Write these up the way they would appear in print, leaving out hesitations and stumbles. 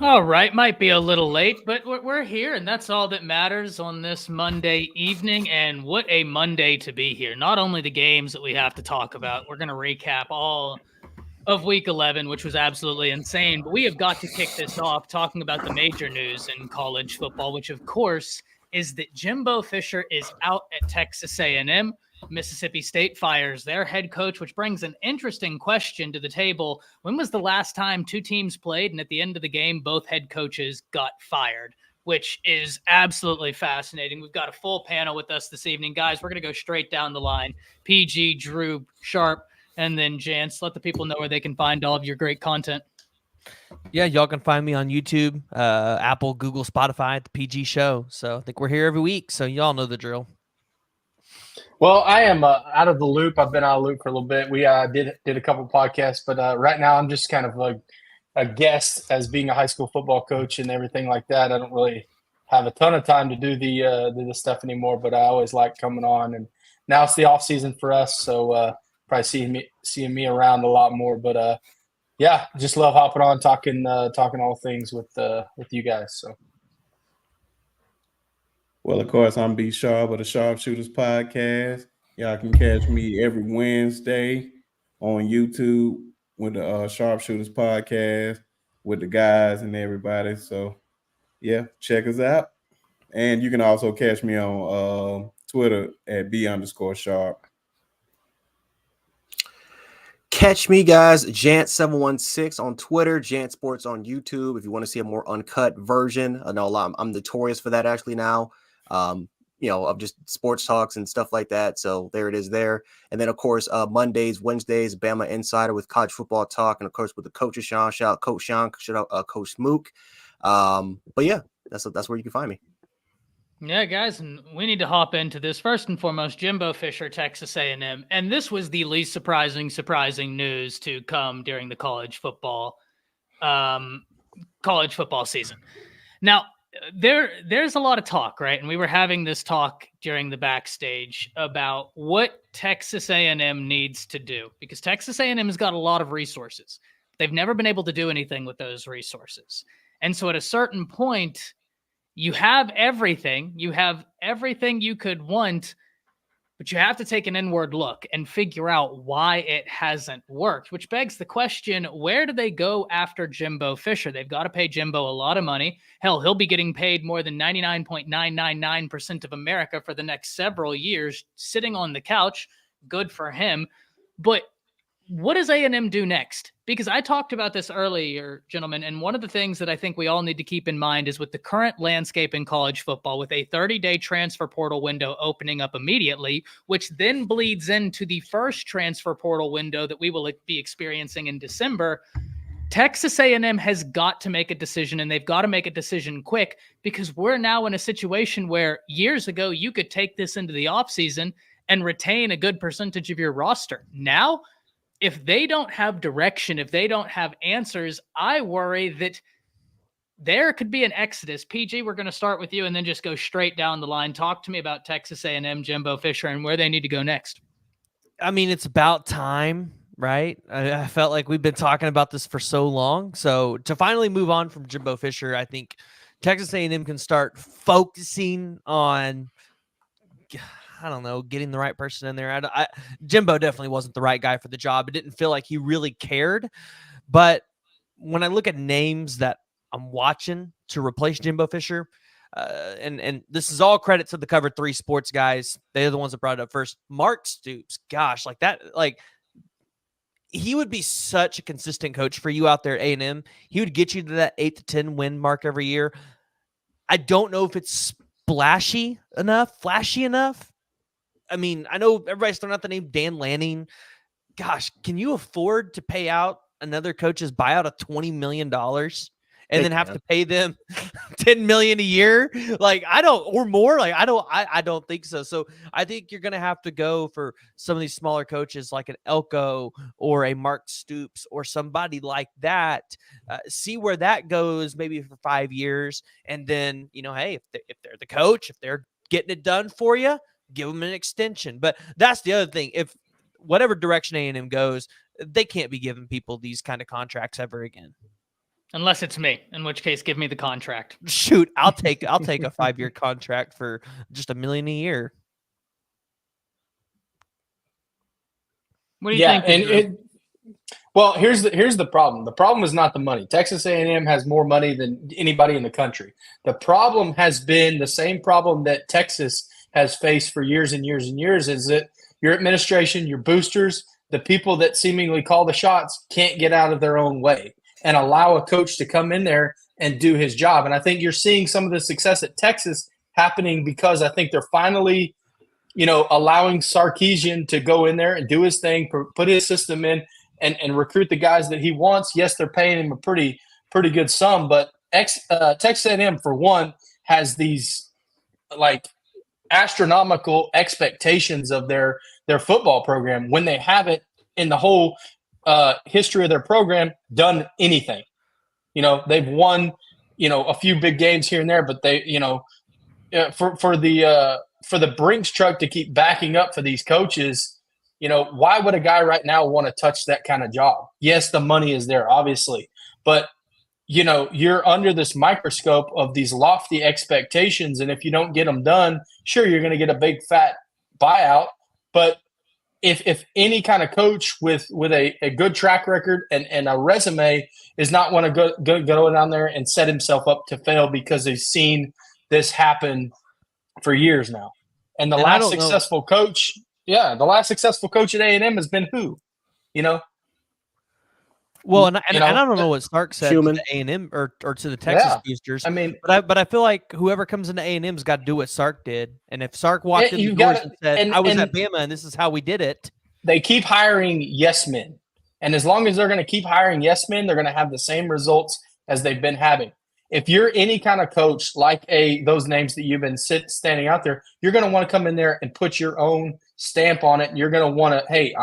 All right, might be a little late, but we're here, and that's all that matters on this Monday evening. And what a Monday to be here. Not only the games that we have to talk about, we're going to recap all of week 11, which was absolutely insane. But we have got to kick this off talking about the major news in college football, which, of course, is that Jimbo Fisher is out at Texas A&M. Mississippi State fires their head coach, which brings an interesting question to the table. When was the last time two teams played and at the end of the game, both head coaches got fired? Which is absolutely fascinating. We've got a full panel with us this evening. Guys, we're going to go straight down the line. PG, Drew, Sharp, and then Jance. Let the people know where they can find all of your great content. Yeah, y'all can find me on YouTube, Apple, Google, Spotify, the PG Show. So I think we're here every week, so y'all know the drill. Well, I am out of the loop. I've been out of the loop for a little bit. We did a couple podcasts, but right now I'm just kind of like a guest as being a high school football coach and everything like that. I don't really have a ton of time to do the stuff anymore, but I always like coming on. And now it's the off season for us, so probably seeing me around a lot more. But yeah, just love hopping on, talking all things with you guys. So. Well, of course, I'm B Sharp of the Sharpshooters Podcast. Y'all can catch me every Wednesday on YouTube with the Sharpshooters Podcast with the guys and everybody. So, yeah, check us out. And you can also catch me on Twitter at B_Sharp. Catch me, guys, Jant716 on Twitter, Jant Sports on YouTube. If you want to see a more uncut version, I know I'm notorious for that actually now. Of just sports talks and stuff like that. So there it is there. And then, of course, Mondays, Wednesdays, Bama Insider with college football talk. And, of course, with the coaches, Sean, shout out Coach Sean, shout out Coach Smook. But, yeah, that's where you can find me. Yeah, guys, and we need to hop into this. First and foremost, Jimbo Fisher, Texas A&M. And this was the least surprising news to come during the college football season. Now, there's a lot of talk, right? And we were having this talk during the backstage about what Texas A&M needs to do, because Texas A&M has got a lot of resources. They've never been able to do anything with those resources. And so at a certain point, you have everything you could want, but you have to take an inward look and figure out why it hasn't worked, which begs the question, where do they go after Jimbo Fisher? They've got to pay Jimbo a lot of money. Hell, he'll be getting paid more than 99.999% of America for the next several years, sitting on the couch. Good for him. But what does A&M do next? Because I talked about this earlier, gentlemen, and one of the things that I think we all need to keep in mind is with the current landscape in college football, with a 30-day transfer portal window opening up immediately, which then bleeds into the first transfer portal window that we will be experiencing in December, Texas A&M has got to make a decision, and they've got to make a decision quick, because we're now in a situation where years ago you could take this into the offseason and retain a good percentage of your roster. Now, if they don't have direction, if they don't have answers, I worry that there could be an exodus. PG, we're going to start with you and then just go straight down the line. Talk to me about Texas A&M, Jimbo Fisher, and where they need to go next. I mean, it's about time, right? I felt like we've been talking about this for so long. So to finally move on from Jimbo Fisher, I think Texas A&M can start focusing on, I don't know, getting the right person in there. Jimbo definitely wasn't the right guy for the job. It didn't feel like he really cared. But when I look at names that I'm watching to replace Jimbo Fisher, and this is all credit to the Cover 3 Sports guys. They're the ones that brought it up first. Mark Stoops, gosh, he would be such a consistent coach for you out there at A&M. He would get you to that 8 to 10 win mark every year. I don't know if it's flashy enough. I mean, I know everybody's throwing out the name Dan Lanning. Gosh, can you afford to pay out another coach's buyout of $20 million and then have to pay them $10 million a year? I don't think so. So I think you're going to have to go for some of these smaller coaches like an Elko or a Mark Stoops or somebody like that. See where that goes maybe for 5 years. And then, hey, if they're the coach, if they're getting it done for you, give them an extension. But that's the other thing. If whatever direction A&M goes, they can't be giving people these kind of contracts ever again. Unless it's me, in which case, give me the contract. Shoot, I'll take a 5-year contract for just $1 million a year. What do you Yeah, think? and Drew? well, here's the problem. The problem is not the money. Texas A&M has more money than anybody in the country. The problem has been the same problem that Texas has faced for years and years and years, is that your administration, your boosters, the people that seemingly call the shots can't get out of their own way and allow a coach to come in there and do his job. And I think you're seeing some of the success at Texas happening because I think they're finally, allowing Sarkisian to go in there and do his thing, put his system in, and recruit the guys that he wants. Yes, they're paying him a pretty good sum, but Texas A&M, for one, has these like astronomical expectations of their football program when they haven't in the whole history of their program done anything. They've won, a few big games here and there, but they, for the Brinks truck to keep backing up for these coaches, why would a guy right now want to touch that kind of job? Yes, the money is there, obviously, but you're under this microscope of these lofty expectations, and if you don't get them done, sure, you're going to get a big fat buyout. But if any kind of coach with a good track record and a resume is not want to go down there and set himself up to fail because he's seen this happen for years now. And the last successful coach at A&M has been who? Well, and I don't know what Sark said Human. to the A&M or to the Texas boosters. I mean, but I feel like whoever comes into A&M's got to do what Sark did. And if Sark walked in the doors and said, "I was at Bama and this is how we did it," they keep hiring yes men, and as long as they're going to keep hiring yes men, they're going to have the same results as they've been having. If you're any kind of coach like those names that you've been standing out there, you're going to want to come in there and put your own stamp on it. And you're going to want to, hey,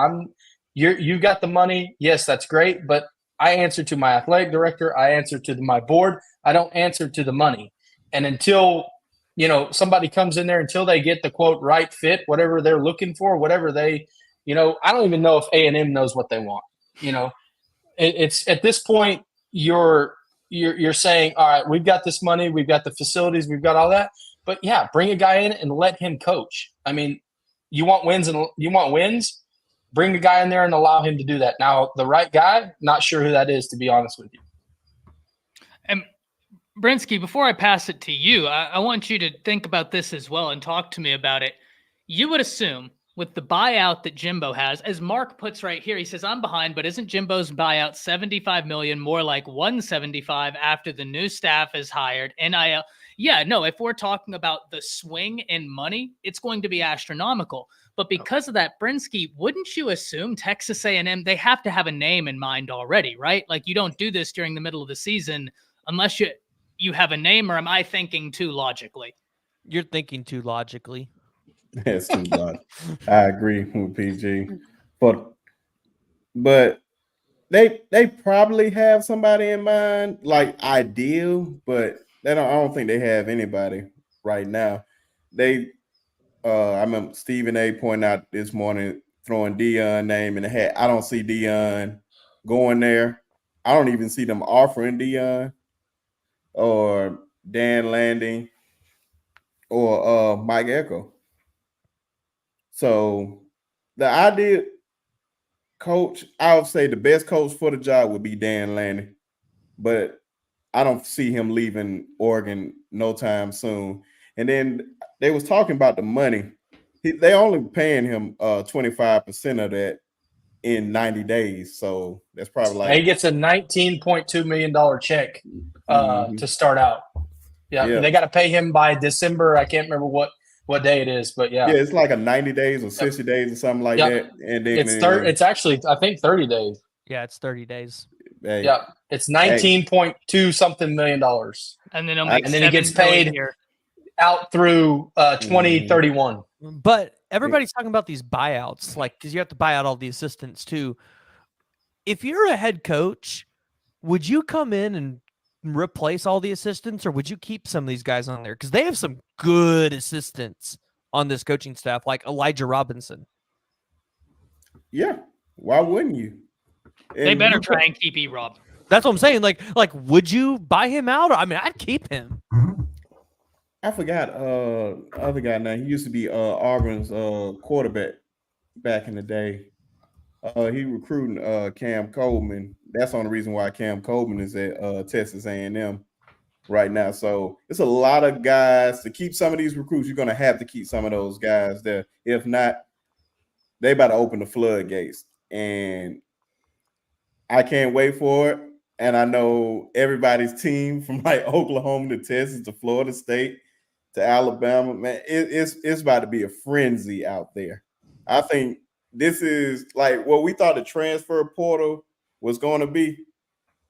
you got the money. Yes, that's great. But I answer to my athletic director. I answer to my board. I don't answer to the money. And until, somebody comes in there, until they get the quote right fit, whatever they're looking for, whatever they, I don't even know if A&M knows what they want. It's at this point, you're saying, all right, we've got this money, we've got the facilities, we've got all that, but yeah, bring a guy in and let him coach. I mean, you want wins, bring a guy in there and allow him to do that. Now, the right guy, not sure who that is, to be honest with you. And Brinsky, before I pass it to you, I want you to think about this as well and talk to me about it. You would assume with the buyout that Jimbo has, as Mark puts right here, he says, I'm behind, but isn't Jimbo's buyout $75 million more like $175 after the new staff is hired? NIL. Yeah, no, if we're talking about the swing in money, it's going to be astronomical. But because of that, Brinsky, wouldn't you assume Texas A&M, they have to have a name in mind already, right? Like you don't do this during the middle of the season unless you have a name, or am I thinking too logically? You're thinking too logically. That's too much. I agree with PG, but they probably have somebody in mind, like ideal, but I don't think they have anybody right now. I remember Stephen A. pointing out this morning, throwing Deion name in the hat. I don't see Deion going there. I don't even see them offering Deion or Dan Landing or Mike Echo. So the ideal coach, I would say the best coach for the job would be Dan Lanning, but I don't see him leaving Oregon no time soon. And then they was talking about the money. They only paying him 25% of that in 90 days. So that's probably like, he gets a $19.2 million check to start out. Yeah. They got to pay him by December. I can't remember what day it is, but yeah. Yeah, it's like a 90 days or 60 days or something like that. And then it's actually, I think, 30 days. Yeah, it's 30 days. Hey, yeah, it's 19.2 something million dollars. And then he gets paid out through 2031. But everybody's talking about these buyouts, like, because you have to buy out all the assistants too. If you're a head coach, would you come in and replace all the assistants, or would you keep some of these guys on there? Because they have some good assistants on this coaching staff, like Elijah Robinson. Yeah, why wouldn't you? They better try and keep E-Rob. That's what I'm saying. Like, would you buy him out? I mean, I'd keep him. I forgot other guy now. He used to be Auburn's quarterback back in the day. He recruiting Cam Coleman. That's the only reason why Cam Coleman is at Texas A&M right now. So it's a lot of guys to keep some of these recruits. You're going to have to keep some of those guys there. If not, they about to open the floodgates. And I can't wait for it. And I know everybody's team from like Oklahoma to Texas to Florida State to Alabama, man, it's about to be a frenzy out there. I think this is like what we thought the transfer portal was going to be.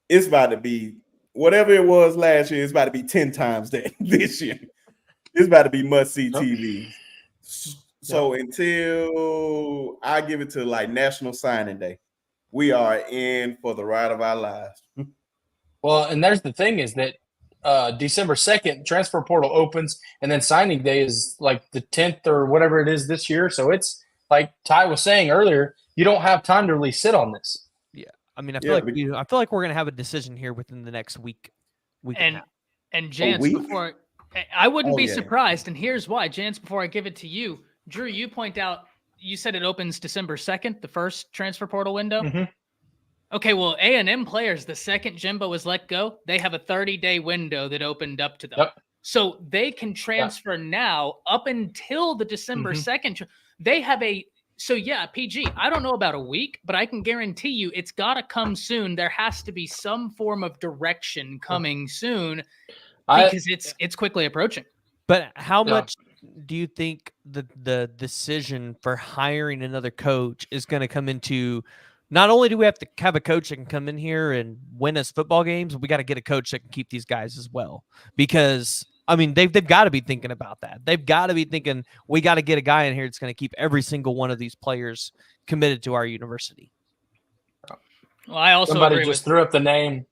It's about to be whatever it was last year. It's about to be 10 times that this year. It's about to be must-see TV. So until I give it to like National Signing Day, we are in for the ride of our lives. Well, and there's the thing is that December 2nd, transfer portal opens, and then signing day is like the 10th or whatever it is this year. So it's like Ty was saying earlier, you don't have time to really sit on this. Yeah, I mean, I feel like we're gonna have a decision here within the next week. And Jance, before I wouldn't be surprised, and here's why. Jance, before I give it to you, Drew, you point out, you said it opens December 2nd, the first transfer portal window. Mm-hmm. Okay, well, A&M players, the second Jimbo was let go, they have a 30-day window that opened up to them. Yep. So they can transfer now up until the December 2nd. They have PG, I don't know about a week, but I can guarantee you it's got to come soon. There has to be some form of direction coming soon because it's quickly approaching. But how much do you think the decision for hiring another coach is going to come into? Not only do we have to have a coach that can come in here and win us football games, we got to get a coach that can keep these guys as well. Because, I mean, they've got to be thinking about that. They've got to be thinking, we got to get a guy in here that's going to keep every single one of these players committed to our university. Well, I also somebody just threw up the name.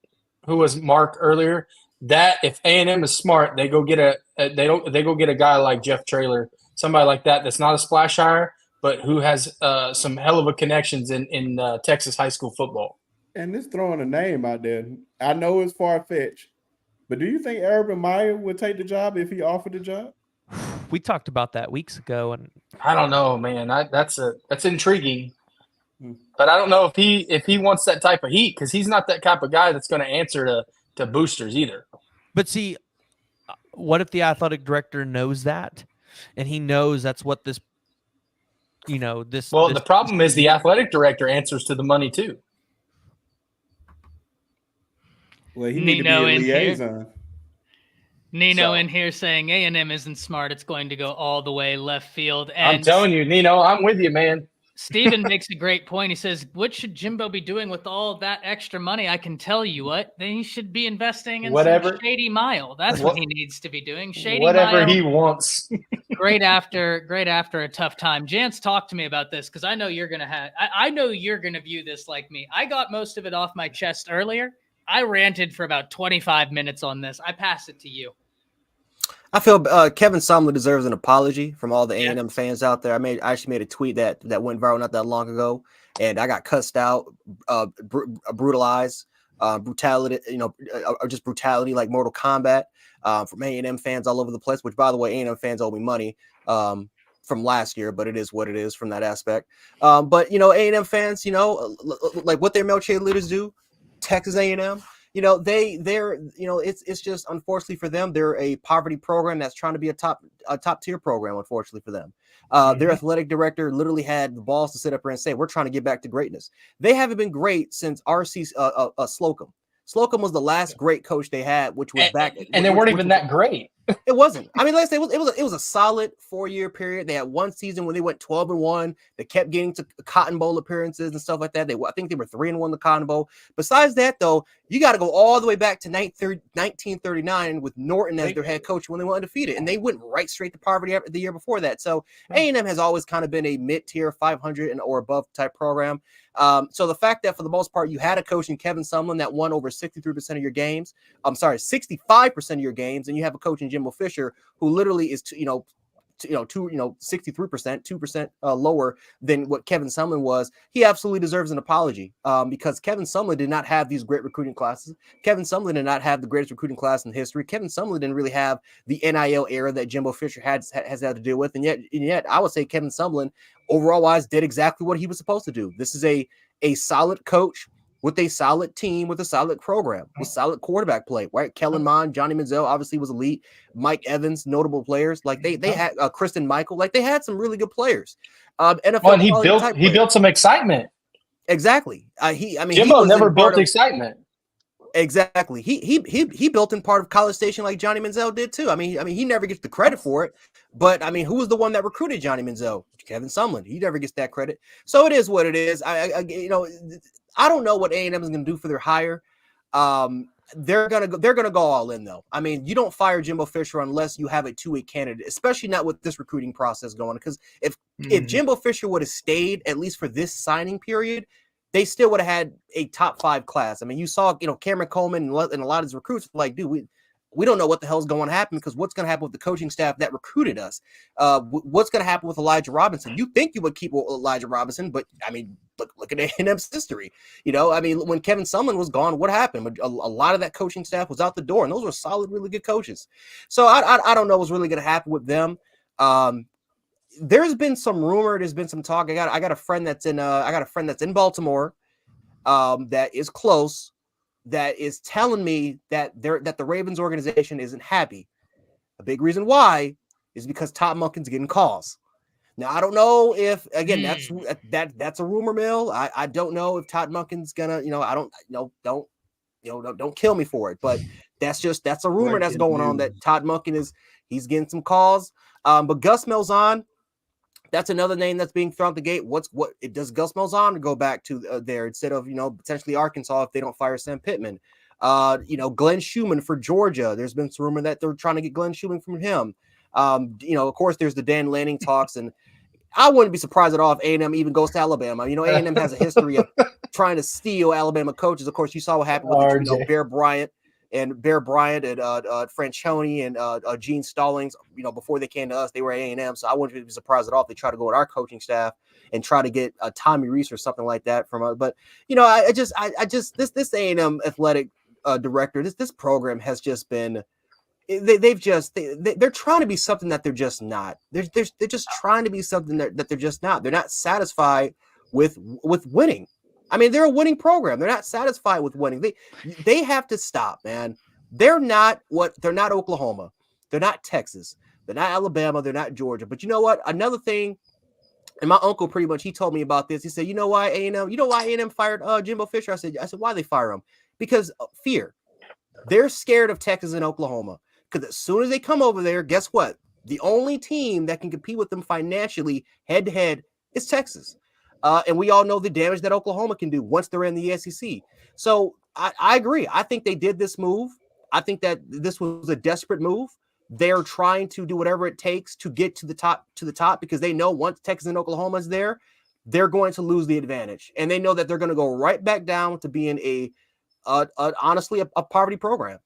Who was Mark earlier? That if A&M is smart, they go get a guy like Jeff Traylor, somebody like that. That's not a splash hire, but who has some hell of a connections in Texas high school football. And just throwing a name out there. I know it's far-fetched, but do you think Urban Meyer would take the job if he offered the job? We talked about that weeks ago, and I don't know, man. That's intriguing, but I don't know if he wants that type of heat because he's not that type of guy that's going to answer to boosters either. But see, what if the athletic director knows that, and he knows that's what this. The problem is the athletic director answers to the money too. Well, he needs to be a liaison. Nino in here saying A&M isn't smart. It's going to go all the way left field. And I'm telling you, Nino, I'm with you, man. Steven makes a great point. He says, what should Jimbo be doing with all that extra money? I can tell you what. Then he should be investing in some Shady Mile. That's what he needs to be doing. Shady whatever Mile. He wants. great after a tough time. Jance, talk to me about this because I know you're gonna view this like me. I got most of it off my chest earlier. I ranted for about 25 minutes on this. I pass it to you. I feel Kevin Sumlin deserves an apology from all the A&M fans out there. I actually made a tweet that went viral not that long ago, and I got cussed out, brutalized, brutality, just brutality like Mortal Kombat from A&M fans all over the place. Which, by the way, A&M fans owe me money from last year, but it is what it is from that aspect. But A&M fans, like what their male cheerleaders do, Texas A&M. It's just unfortunately for them, they're a poverty program that's trying to be a top tier program. Unfortunately for them, their athletic director literally had the balls to sit up here and say, "We're trying to get back to greatness." They haven't been great since RC Slocum. Slocum was the last great coach they had, which was back, and they weren't even that great. It wasn't. I mean, let's say it was a solid 4-year period. They had one season when they went 12-1. They kept getting to Cotton Bowl appearances and stuff like that. I think they were 3-1 the Cotton Bowl. Besides that, though, you got to go all the way back to 1939 with Norton as their head coach when they were undefeated, and they went right straight to poverty the year before that. So A&M has always kind of been a mid-tier 500 or above type program. So the fact that for the most part you had a coach in Kevin Sumlin that won over 63% of your games, 65% of your games, and you have a coach in Jimbo Fisher who literally is, 63%, 2% lower than what Kevin Sumlin was, he absolutely deserves an apology, because Kevin Sumlin did not have these great recruiting classes. Kevin Sumlin did not have the greatest recruiting class in history. Kevin Sumlin didn't really have the NIL era that Jimbo Fisher has had to deal with. And yet I would say Kevin Sumlin, overall wise, did exactly what he was supposed to do. This is a solid coach with a solid team, with a solid program, with solid quarterback play, right? Kellen Mond, Johnny Manziel obviously was elite. Mike Evans, notable players. Like they had Kristen Michael, like they had some really good players. NFL Well, and he built some excitement. Exactly. Jimbo never built excitement. Exactly. He built in part of College Station like Johnny Manziel did too. I mean, he never gets the credit for it, but I mean, who was the one that recruited Johnny Manziel? Kevin Sumlin. He never gets that credit. So it is what it is. I don't know what A&M is going to do for their hire. They're gonna go all in though. I mean, you don't fire Jimbo Fisher unless you have a two-way candidate, especially not with this recruiting process going. Because if Jimbo Fisher would have stayed at least for this signing period, they still would have had a top 5 class. I mean, you saw, Cameron Coleman and a lot of his recruits were like, dude, we don't know what the hell's going to happen, because what's going to happen with the coaching staff that recruited us? What's going to happen with Elijah Robinson? You think you would keep Elijah Robinson, but I mean, look at A&M's history. I mean, when Kevin Sumlin was gone, what happened? A lot of that coaching staff was out the door, and those were solid, really good coaches. So I don't know what's really going to happen with them. There's been some rumor, there's been some talk. I got a friend that's in Baltimore, that is close, that is telling me that the Ravens organization isn't happy. A big reason why is because Todd Monken's getting calls. Now, I don't know if, again, that's a rumor mill. I don't know if Todd Monken's gonna, don't kill me for it, but that's a rumor that's going on, that Todd Monken he's getting some calls. But Gus Malzahn, that's another name that's being thrown out the gate. Does Gus Malzahn go back to there instead of, potentially Arkansas if they don't fire Sam Pittman? Glenn Schumann for Georgia. There's been some rumor that they're trying to get Glenn Schumann from him. Of course, there's the Dan Lanning talks, and I wouldn't be surprised at all if A&M even goes to Alabama. A&M has a history of trying to steal Alabama coaches. Of course, you saw what happened with Bear Bryant and Franchione and Gene Stallings. Before they came to us, they were A&M. So I wouldn't be surprised at all if they try to go with our coaching staff and try to get Tommy Reese or something like that from us. But this A&M athletic director, this program has just been. They're trying to be something that they're just not. They're just trying to be something that they're just not. They're not satisfied with winning. I mean, they're a winning program. They're not satisfied with winning. They have to stop, man. They're not Oklahoma. They're not Texas. They're not Alabama. They're not Georgia. But you know what? Another thing, and my uncle pretty much, he told me about this. He said, why A&M fired Jimbo Fisher? I said, why they fire him? Because fear. They're scared of Texas and Oklahoma. Because as soon as they come over there, guess what? The only team that can compete with them financially head-to-head is Texas. And we all know the damage that Oklahoma can do once they're in the SEC. So I agree. I think they did this move. I think that this was a desperate move. They're trying to do whatever it takes to get to the top because they know once Texas and Oklahoma is there, they're going to lose the advantage. And they know that they're going to go right back down to being honestly a poverty program.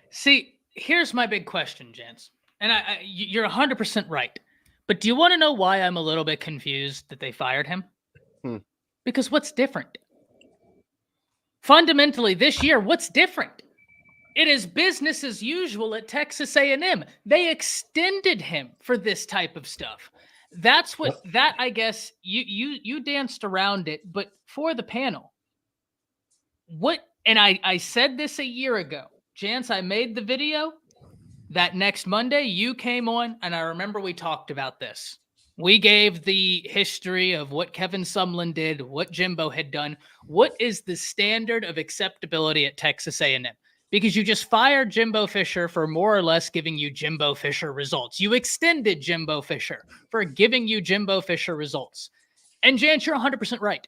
See, here's my big question, Jance. And you're 100% right. But do you want to know why I'm a little bit confused that they fired him? Because what's different? Fundamentally, this year, what's different? It is business as usual at Texas A&M. They extended him for this type of stuff. That's what I guess you danced around it, but for the panel, and I said this a year ago, Jance, I made the video that next Monday you came on, and I remember we talked about this. We gave the history of what Kevin Sumlin did, what Jimbo had done. What is the standard of acceptability at Texas A&M? Because you just fired Jimbo Fisher for more or less giving you Jimbo Fisher results. You extended Jimbo Fisher for giving you Jimbo Fisher results. And Jance, you're 100% right.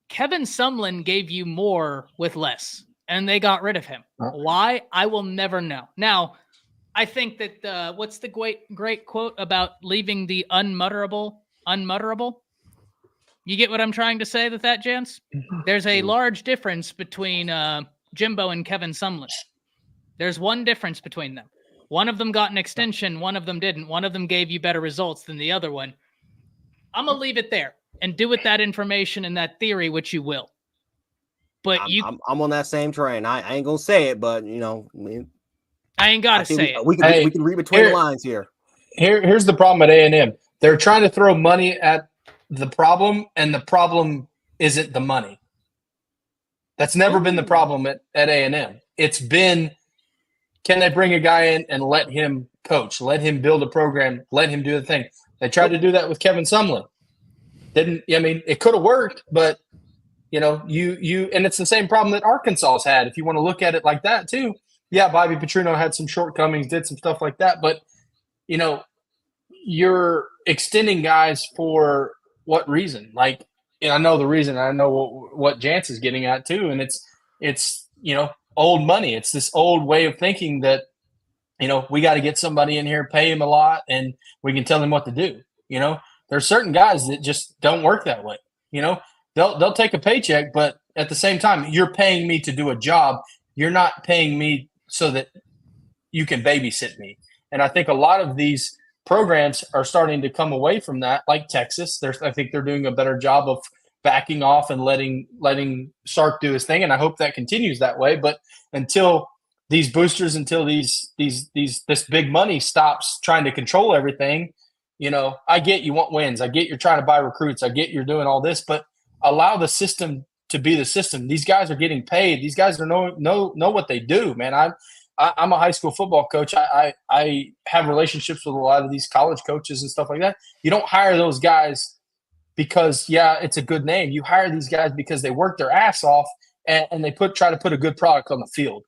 Kevin Sumlin gave you more with less, and they got rid of him. Why? I will never know. Now, I think that what's the great quote about leaving the unmutterable? You get what I'm trying to say with that, Jance? There's a large difference between Jimbo and Kevin Sumlin. There's one difference between them. One of them got an extension. One of them didn't. One of them gave you better results than the other one. I'm going to leave it there and do with that information and that theory what you will. But I'm on that same train. I ain't going to say it, but, you know, I ain't got to say it. We can read between the lines here. Here's the problem at A&M. They're trying to throw money at the problem, and the problem isn't the money. That's never been the problem at A&M. It's been, can they bring a guy in and let him coach, let him build a program, let him do the thing. They tried to do that with Kevin Sumlin. It could have worked, but and it's the same problem that Arkansas's had. If you want to look at it like that too. Yeah, Bobby Petrino had some shortcomings, did some stuff like that, but you're extending guys for what reason? Like, I know the reason. I know what Jance is getting at too, and it's old money. It's this old way of thinking that we got to get somebody in here, pay him a lot, and we can tell him what to do. There's certain guys that just don't work that way. They'll take a paycheck, but at the same time, you're paying me to do a job. You're not paying me so that you can babysit me. And I think a lot of these programs are starting to come away from that, like Texas. I think they're doing a better job of backing off and letting Sark do his thing, and I hope that continues that way. But until these boosters, until this big money stops trying to control everything, I get you want wins. I get you're trying to buy recruits. I get you're doing all this, but allow the system to be the system. These guys are getting paid. These guys know what they do, man. I'm a high school football coach. I have relationships with a lot of these college coaches and stuff like that. You don't hire those guys because, it's a good name. You hire these guys because they work their ass off and they try to put a good product on the field.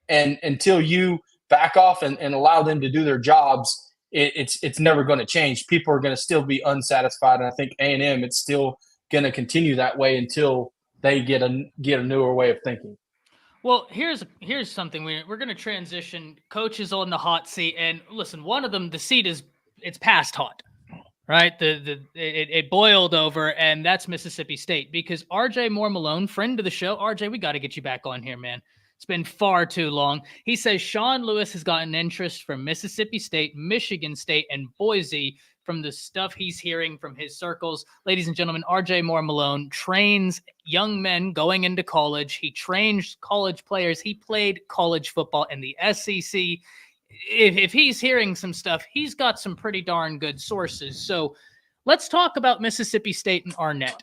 And until you back off and allow them to do their jobs, it's never going to change. People are going to still be unsatisfied. And I think A&M, it's still going to continue that way until they get a newer way of thinking. Well, here's something. We're going to transition. Coach is on the hot seat, and listen, one of them, the seat it's past hot, right? It boiled over, and that's Mississippi State, because RJ Moore Malone, friend of the show, RJ, we got to get you back on here, man. It's been far too long. He says Sean Lewis has gotten interest from Mississippi State, Michigan State, and Boise from the stuff he's hearing from his circles. Ladies and gentlemen, RJ Moore Malone trains young men going into college. He trains college players. He played college football in the SEC. If he's hearing some stuff, he's got some pretty darn good sources. So let's talk about Mississippi State and Arnett.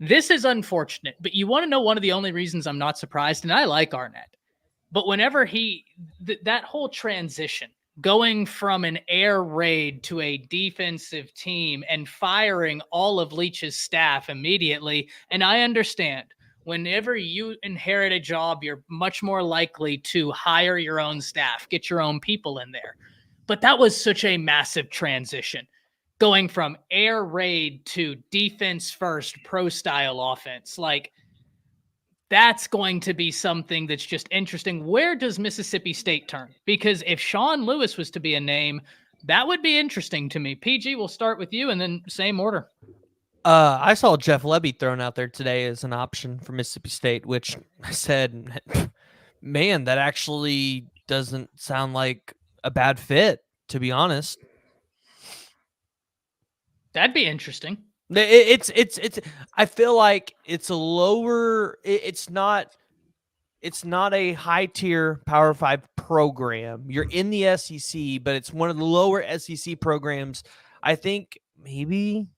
This is unfortunate, but you want to know one of the only reasons I'm not surprised, and I like Arnett, but whenever that whole transition, going from an air raid to a defensive team and firing all of Leach's staff immediately. And I understand whenever you inherit a job, you're much more likely to hire your own staff, get your own people in there. But that was such a massive transition, going from air raid to defense first, pro style offense. Like, that's going to be something that's just interesting. Where does Mississippi State turn? Because if Sean Lewis was to be a name, that would be interesting to me. PG, we'll start with you and then same order. I saw Jeff Lebby thrown out there today as an option for Mississippi State, which I said, man, that actually doesn't sound like a bad fit, to be honest. That'd be interesting. It's I feel like it's a lower, it's not a high tier Power 5 program. You're in the SEC, but it's one of the lower SEC programs. I think maybe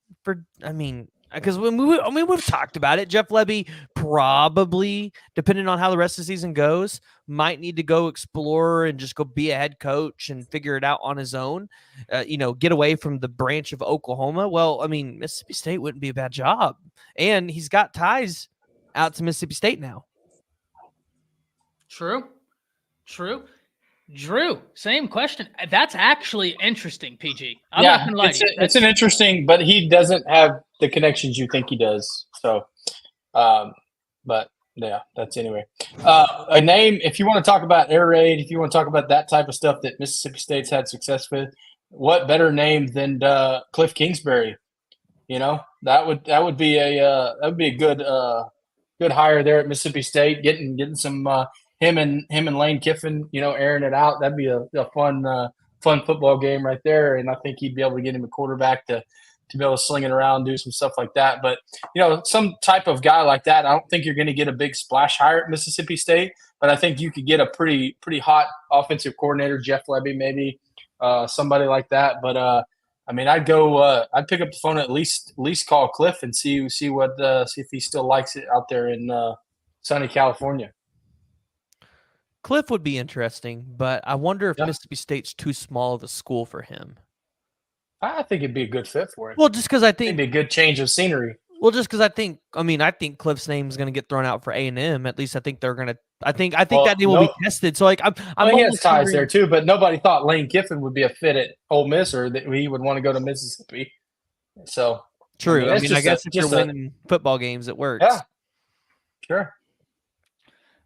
because we've talked about it. Jeff Lebby probably, depending on how the rest of the season goes, might need to go explore and just go be a head coach and figure it out on his own. Get away from the branch of Oklahoma. Well, Mississippi State wouldn't be a bad job, and he's got ties out to Mississippi State now. True. Drew, same question. That's actually interesting, PG. I'm not gonna lie to you. It's an interesting, but he doesn't have the connections you think he does. So, but yeah, that's anyway. A name, if you want to talk about air raid, if you want to talk about that type of stuff that Mississippi State's had success with, what better name than Cliff Kingsbury? That would be a good hire there at Mississippi State, getting some him and Lane Kiffin, airing it out. That'd be a fun football game right there. And I think he'd be able to get him a quarterback to be able to sling it around, do some stuff like that. But some type of guy like that, I don't think you're going to get a big splash hire at Mississippi State. But I think you could get a pretty hot offensive coordinator, Jeff Lebby, maybe somebody like that. But I'd go. I'd pick up the phone, at least call Cliff and see if he still likes it out there in sunny California. Cliff would be interesting, but I wonder if Yeah. Mississippi State's too small of a school for him. I think it'd be a good fit for him. Well, just because I It'd think be a good change of scenery. Well, just because I think Cliff's name is going to get thrown out for A&M. At least I think they're going to. I think that name will be tested. So I'm he has ties there too, but nobody thought Lane Kiffin would be a fit at Ole Miss or that he would want to go to Mississippi. So true. I guess if you're winning football games, it works. Yeah, sure.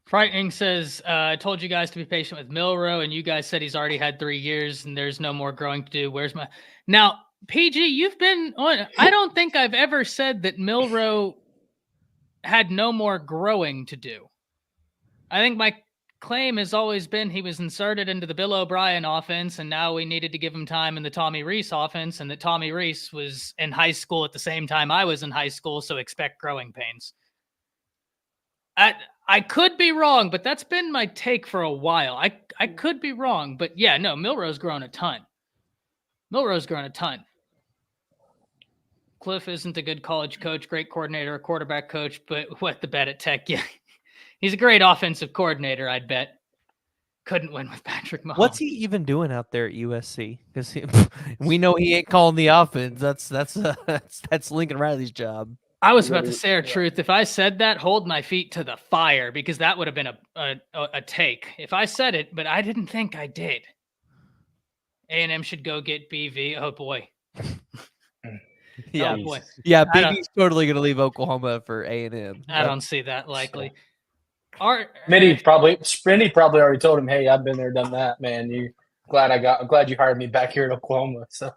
Frightening says, I told you guys to be patient with Milroe, and you guys said he's already had 3 years and there's no more growing to do. Where's my now? PG, you've been on. I don't think I've ever said that Milroe had no more growing to do. I think my claim has always been he was inserted into the Bill O'Brien offense, and now we needed to give him time in the Tommy Rees offense, and that Tommy Rees was in high school at the same time I was in high school, so expect growing pains. I could be wrong, but that's been my take for a while. I could be wrong, but yeah, no, Milroe's grown a ton. Cliff isn't a good college coach, great coordinator, a quarterback coach, but what the bet at Tech? Yeah, he's a great offensive coordinator, I'd bet. Couldn't win with Patrick Mahomes. What's he even doing out there at USC? Because we know he ain't calling the offense. That's Lincoln Riley's job. I was about to say our truth. If I said that, hold my feet to the fire, because that would have been a take. If I said it, but I didn't think I did. A&M should go get BV. Oh boy. Yeah, oh boy. Yeah, BV's totally going to leave Oklahoma for A&M. I don't see that likely. Smitty probably already told him, "Hey, I've been there, done that, man. I'm glad you hired me back here in Oklahoma." So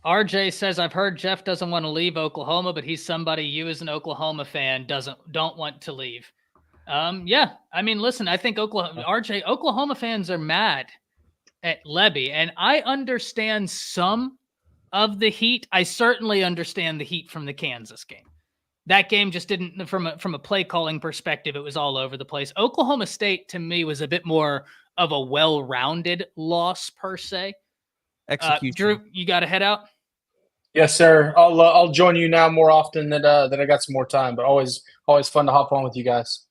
RJ says, I've heard Jeff doesn't want to leave Oklahoma, but he's somebody you as an Oklahoma fan don't want to leave. Yeah, I mean, listen, I think Oklahoma fans are mad at Lebby, and I understand some of the heat. I certainly understand the heat from the Kansas game. That game just didn't, from a play calling perspective, it was all over the place. Oklahoma State, to me, was a bit more of a well-rounded loss per se. Execution. Drew, you got to head out? Yes, sir. I'll join you now more often that I got some more time, but always fun to hop on with you guys.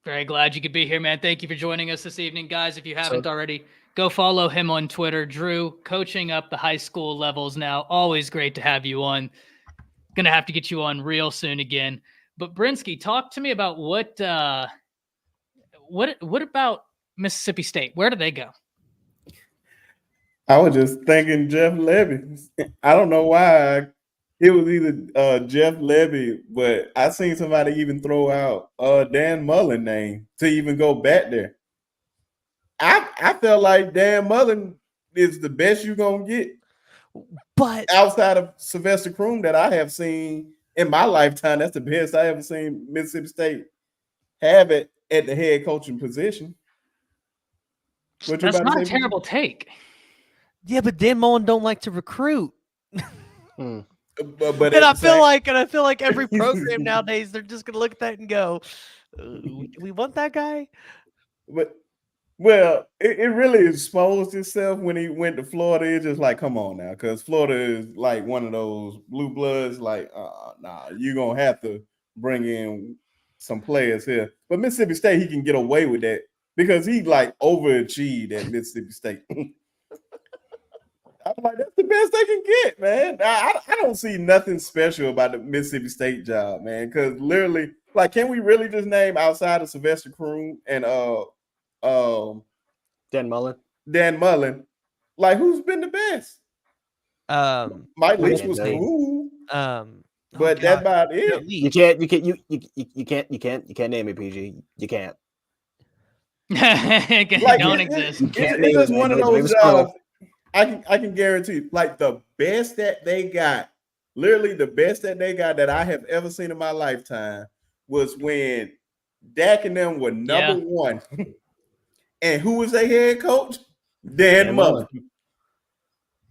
Very glad you could be here, man. Thank you for joining us this evening, guys. If you haven't already, go follow him on Twitter. Drew, coaching up the high school levels now. Always great to have you on. Going to have to get you on real soon again. But Brinsky, talk to me about what about Mississippi State? Where do they go? I was just thinking Jeff Lebby. I don't know why. It was either Jeff Lebby, but I seen somebody even throw out Dan Mullen name to even go back there. I felt like Dan Mullen is the best you're going to get. But outside of Sylvester Croom that I have seen in my lifetime, that's the best I ever seen Mississippi State have it at the head coaching position. That's not a terrible take. Yeah, but Dan Mullen don't like to recruit. But and I feel like every program nowadays, they're just gonna look at that and go, "We want that guy." But well, it really exposed itself when he went to Florida. It's just like, come on now, because Florida is like one of those blue bloods. Like, nah, you're gonna have to bring in some players here. But Mississippi State, he can get away with that because he like overachieved at Mississippi State. I'm like, that's the best they can get, man. I don't see nothing special about the Mississippi State job, man. Because literally, like, can we really just name outside of Sylvester Croom and Dan Mullen? Like, who's been the best? Mike Leach was cool. But that's about it. You can't name it, PG. You can't. Like, don't exist. It's just one of those jobs. I can guarantee, like, the best that they got, literally the best that they got that I have ever seen in my lifetime was when Dak and them were number one And who was their head coach? Dan Mullen.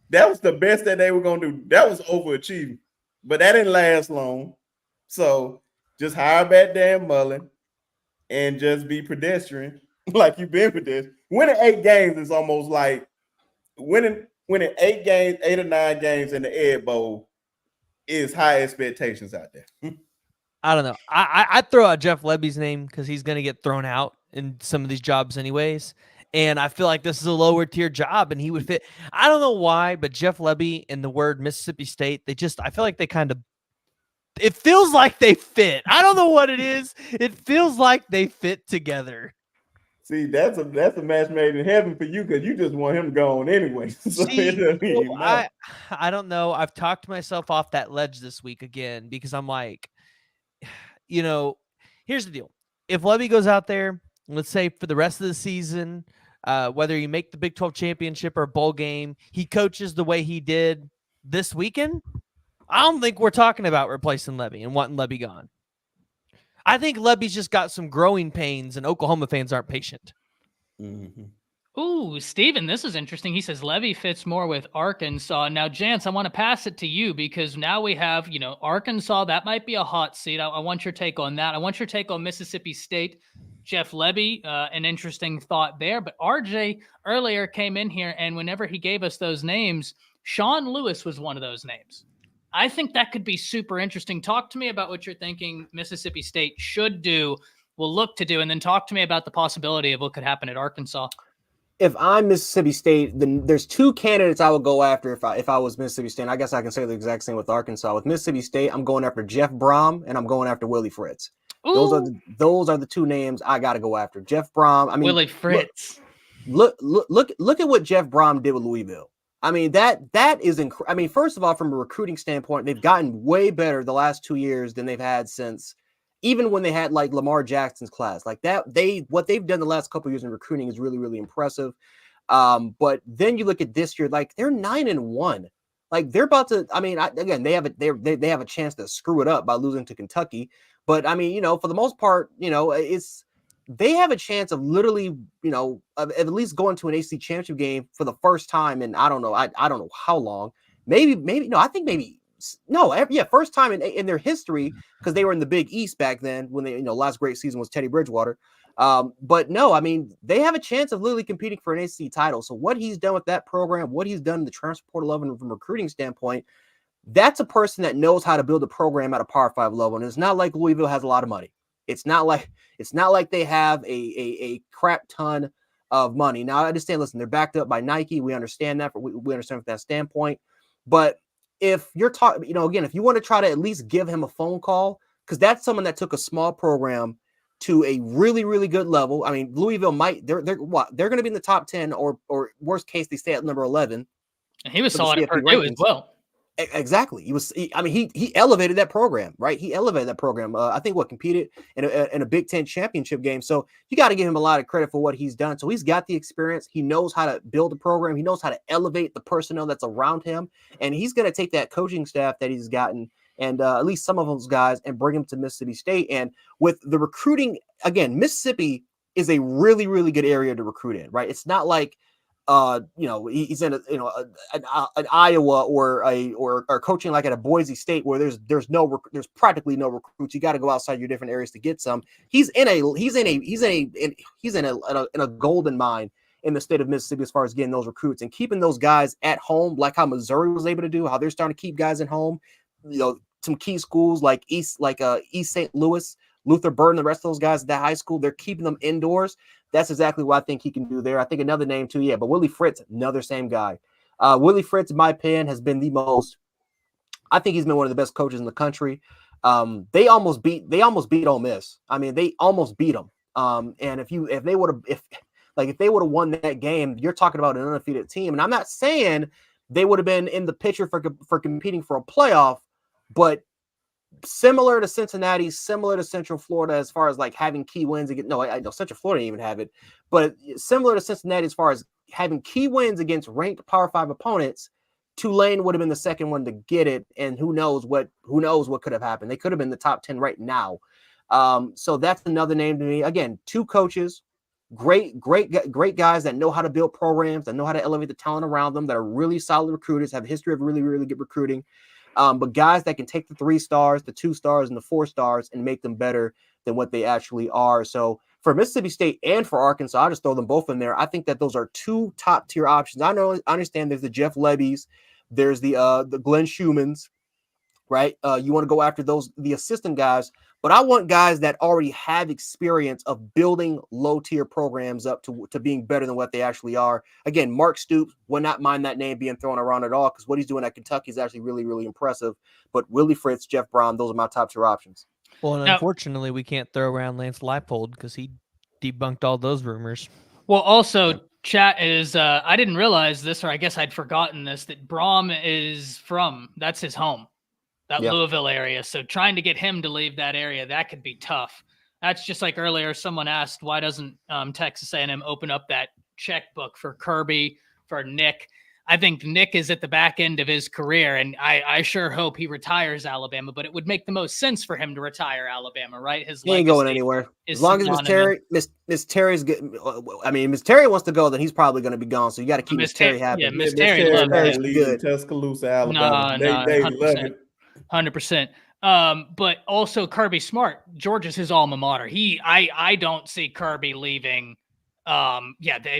That was the best that they were going to do. That was overachieving. But that didn't last long. So just hire back Dan Mullen and just be pedestrian like you've been pedestrian. Winning 8 games is almost like winning 8 games, 8 or 9 games in the Egg Bowl is high expectations out there. I don't know. I'd throw out Jeff Lebby's name because he's going to get thrown out in some of these jobs anyways. And I feel like this is a lower tier job and he would fit. I don't know why, but Jeff Lebby and the word Mississippi State, I feel like they kind of, it feels like they fit. I don't know what it is. It feels like they fit together. See, that's a match made in heaven for you because you just want him gone anyway. So I don't know. I've talked myself off that ledge this week again because I'm like, here's the deal. If Lebby goes out there, let's say for the rest of the season, whether you make the Big 12 championship or bowl game, he coaches the way he did this weekend, I don't think we're talking about replacing Lebby and wanting Lebby gone. I think Lebby's just got some growing pains and Oklahoma fans aren't patient. Mm-hmm. Ooh, Steven, this is interesting. He says Lebby fits more with Arkansas. Now, Jance, I want to pass it to you because now we have, Arkansas. That might be a hot seat. I want your take on that. I want your take on Mississippi State. Jeff Lebby, an interesting thought there. But RJ earlier came in here, and whenever he gave us those names, Sean Lewis was one of those names. I think that could be super interesting. Talk to me about what you're thinking Mississippi State should do, will look to do, and then talk to me about the possibility of what could happen at Arkansas. If I'm Mississippi State, then there's 2 candidates I would go after if I was Mississippi State. And I guess I can say the exact same with Arkansas. With Mississippi State, I'm going after Jeff Brom and I'm going after Willie Fritz. Ooh. Those are the 2 names I got to go after. Jeff Brom. I mean, Willie Fritz. Look at what Jeff Brom did with Louisville. I mean, that is incredible. I mean, first of all, from a recruiting standpoint, they've gotten way better the last 2 years than they've had since, even when they had like Lamar Jackson's class. Like that, what they've done the last couple of years in recruiting is really, really impressive. But then you look at this year, like they're 9-1. Like they're about to. I mean, again, they have a chance to screw it up by losing to Kentucky. But I mean, for the most part, they have a chance of literally, at least going to an AC championship game for the first time in I don't know how long. First time in their history because they were in the Big East back then when they last great season was Teddy Bridgewater. But no, I mean they have a chance of literally competing for an ACC title. So what he's done with that program, what he's done in the transfer portal level from a recruiting standpoint, that's a person that knows how to build a program at a Power 5 level. And it's not like Louisville has a lot of money. It's not like they have a crap ton of money. Now I understand. Listen, they're backed up by Nike. We understand that. We understand from that standpoint. But if you're talking, again, if you want to try to at least give him a phone call, because that's someone that took a small program to a really, really good level. I mean, Louisville they're going to be in the top 10 or worst case they stay at number 11. And he was solid at Purdue as well. Exactly. He elevated that program, right? He elevated that program. I think competed in a Big Ten championship game. So you got to give him a lot of credit for what he's done. So he's got the experience. He knows how to build a program. He knows how to elevate the personnel that's around him. And he's going to take that coaching staff that he's gotten and at least some of those guys and bring them to Mississippi State. And with the recruiting, again, Mississippi is a really, really good area to recruit in, right? It's not like, he's in an Iowa or coaching like at a Boise State where there's practically no recruits. You got to go outside your different areas to get some. He's in a golden mine in the state of Mississippi as far as getting those recruits and keeping those guys at home, like how Missouri was able to do, how they're starting to keep guys at home. Some key schools like East St. Louis, Luther Burden, the rest of those guys at that high school, they're keeping them indoors. That's exactly what I think he can do there. I think another name too, but Willie Fritz, another same guy. Willie Fritz, in my opinion, has been I think he's been one of the best coaches in the country. They almost beat Ole Miss. I mean, they almost beat them. And if they would have won that game, you're talking about an undefeated team. And I'm not saying they would have been in the picture for competing for a playoff, but similar to Cincinnati, similar to Central Florida as far as like having key wins against. No, I know Central Florida didn't even have it, but similar to Cincinnati as far as having key wins against ranked Power 5 opponents. Tulane would have been the second one to get it, and who knows what could have happened. They could have been the top 10 right now. So that's another name to me. Again, 2 coaches great guys that know how to build programs, that know how to elevate the talent around them, that are really solid recruiters, have a history of really, really good recruiting. But guys that can take the 3 stars, the 2 stars, and the 4 stars and make them better than what they actually are. So for Mississippi State and for Arkansas, I'll just throw them both in there. I think that those are 2 top tier options. I understand there's the Jeff Lebbys, there's the Glenn Schumans, right? You want to go after the assistant guys, but I want guys that already have experience of building low tier programs up to being better than what they actually are. Again, Mark Stoops would not mind that name being thrown around at all, because what he's doing at Kentucky is actually really, really impressive. But Willie Fritz, Jeff Brohm, those are my top 2 options. Well, and unfortunately, we can't throw around Lance Leipold because he debunked all those rumors. Well, also, chat is, I didn't realize this, or I guess I'd forgotten this, that Brohm that's his home, that Louisville area. So trying to get him to leave that area, that could be tough. That's just like earlier, someone asked, why doesn't Texas A&M open up that checkbook for Kirby, for Nick? I think Nick is at the back end of his career, and I sure hope he retires Alabama, but it would make the most sense for him to retire Alabama, right? He ain't going anywhere. As long as Miss Terry's good. I mean, Miss Terry wants to go, then he's probably going to be gone. So you got to keep Miss Terry happy. Yeah, Miss Terry loves it. Tuscaloosa, Alabama. They love it. 100%. But also Kirby Smart, George is his alma mater. I don't see Kirby leaving. I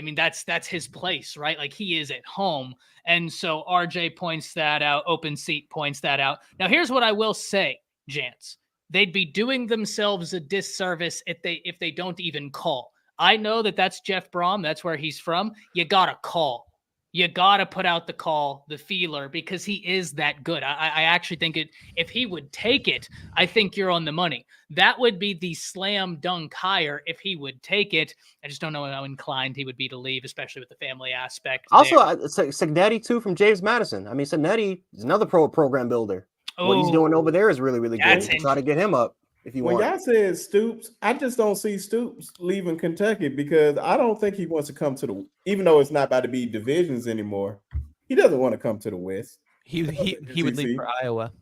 mean, that's his place, right? Like, he is at home. And so RJ points that out. Open Seat points that out. Now, here's what I will say, Jance. They'd be doing themselves a disservice if they don't even call. I know that's Jeff Brohm. That's where he's from. You got to call. You got to put out the call, the feeler, because he is that good. I actually think if he would take it, I think you're on the money. That would be the slam dunk hire if he would take it. I just don't know how inclined he would be to leave, especially with the family aspect. Also, Signetti, too, from James Madison. I mean, Signetti is another program builder. What he's doing over there is really, really good. Try to get him up. If you want. Y'all said Stoops, I just don't see Stoops leaving Kentucky, because I don't think he wants to come to even though it's not about to be divisions anymore, he doesn't want to come to the West. He would leave for Iowa.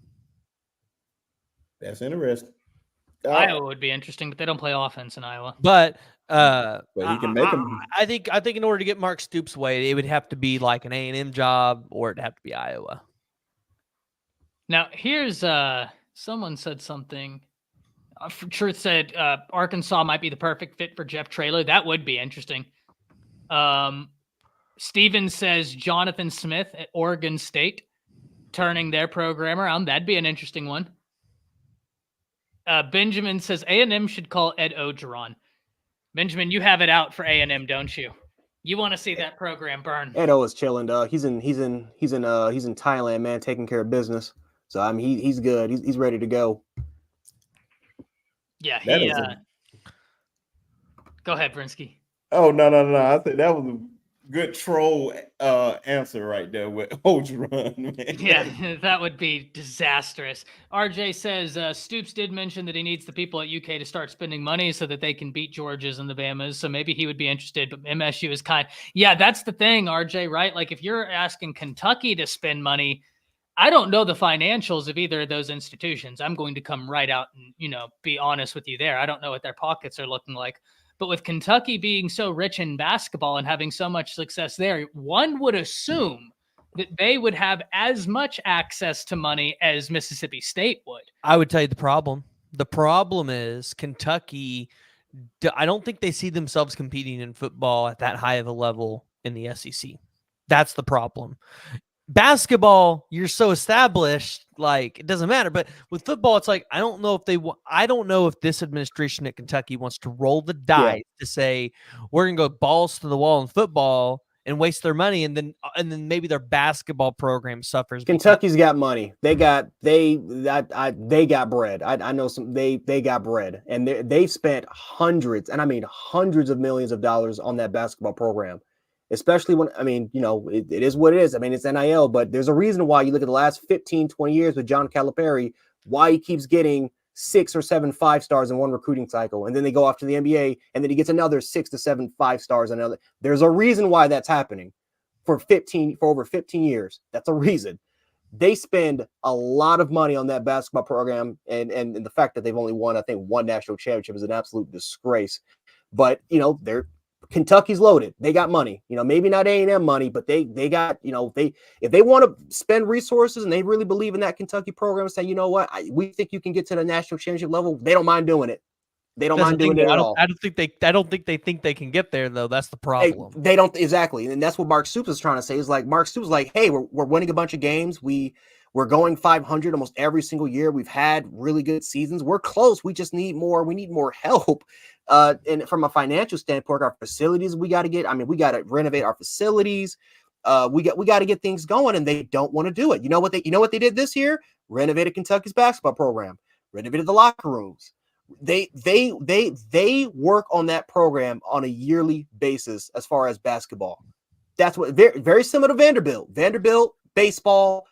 That's interesting. Iowa would be interesting, but they don't play offense in Iowa. But he can make them. I think in order to get Mark Stoops' way, it would have to be like an A&M job, or it'd have to be Iowa. Now, here's someone said something. Truth said Arkansas might be the perfect fit for Jeff Traylor. That would be interesting. Steven says Jonathan Smith at Oregon State, turning their program around. That'd be an interesting one. Benjamin says A&M should call Ed Ogeron. Benjamin, you have it out for A&M, don't you? You want to see that program burn. Ed O is chilling, dog. He's in Thailand, man, taking care of business. So I mean, he's good. He's ready to go. Yeah, go ahead, Brinsky. Oh, no. I think that was a good troll answer right there with Ogeron, man. Yeah, that would be disastrous. RJ says Stoops did mention that he needs the people at UK to start spending money so that they can beat Georgia's and the Bamas. So maybe he would be interested, but MSU is kind. Yeah, that's the thing, RJ, right? Like, if you're asking Kentucky to spend money, I don't know the financials of either of those institutions. I'm going to come right out and, be honest with you there. I don't know what their pockets are looking like. But with Kentucky being so rich in basketball and having so much success there, one would assume that they would have as much access to money as Mississippi State would. I would tell you the problem. The problem is Kentucky, I don't think they see themselves competing in football at that high of a level in the SEC. That's the problem. Basketball, you're so established, like, it doesn't matter. But with football, it's like, I don't know if this administration at Kentucky wants to roll the dice to say we're gonna go balls to the wall in football and waste their money, and then maybe their basketball program suffers. Kentucky's got money. They got bread. I know they got bread, and they've spent hundreds, and I mean hundreds of millions of dollars on that basketball program. Especially when, it is what it is. I mean, it's NIL, but there's a reason why you look at the last 15, 20 years with John Calipari, why he keeps getting 6 or 7 5-stars in one recruiting cycle. And then they go off to the NBA, and then he gets another 6 to 7 5-stars. There's a reason why that's happening for over 15 years. That's a reason. They spend a lot of money on that basketball program. And the fact that they've only won, I think, one national championship is an absolute disgrace. But, Kentucky's loaded. They got money. Maybe not A&M money, but they got, if they want to spend resources and they really believe in that Kentucky program and say, you know what, we think you can get to the national championship level, they don't mind doing it. They don't mind doing it at all. I don't think they think they can get there though. That's the problem. They don't exactly, and that's what Mark Stoops is trying to say. Is like Mark Stoops is like, hey, we're winning a bunch of games. We're going 500 almost every single year. We've had really good seasons. We're close. We just need more. We need more help. And from a financial standpoint, our facilities we got to get. I mean, we got to renovate our facilities. We got to get things going, and they don't want to do it. You know what they did this year? Renovated Kentucky's basketball program. Renovated the locker rooms. They work on that program on a yearly basis as far as basketball. That's what very, very similar to Vanderbilt. Vanderbilt baseball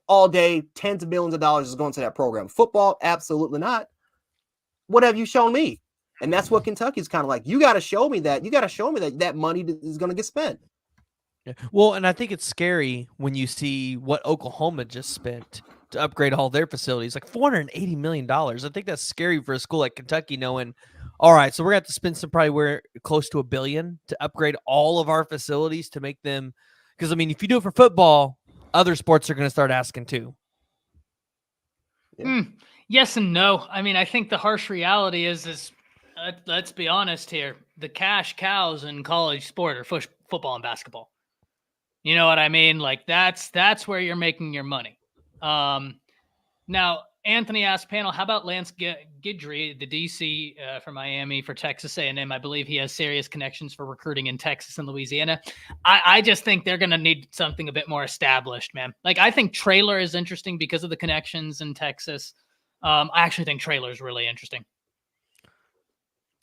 all day, tens of millions of dollars is going to that program. Football, absolutely not. What have you shown me? And that's what Kentucky's kind of like. You got to show me that. You got to show me that money is going to get spent. Yeah. Well, and I think it's scary when you see what Oklahoma just spent to upgrade all their facilities, like $480 million. I think that's scary for a school like Kentucky, knowing, all right, so we're going to have to spend somewhere close to $1 billion to upgrade all of our facilities to make them. Because, I mean, if you do it for football, other sports are going to start asking too. Yeah. Yes and no. I mean, I think the harsh reality is let's be honest here. The cash cows in college sport are football and basketball. You know what I mean? Like that's where you're making your money. Now, Anthony asked panel, how about Lance Guidry, the DC from Miami for Texas A&M? I believe he has serious connections for recruiting in Texas and Louisiana. I just think they're going to need something a bit more established, man. Like, I think Traylor is interesting because of the connections in Texas. I actually think Traylor is really interesting.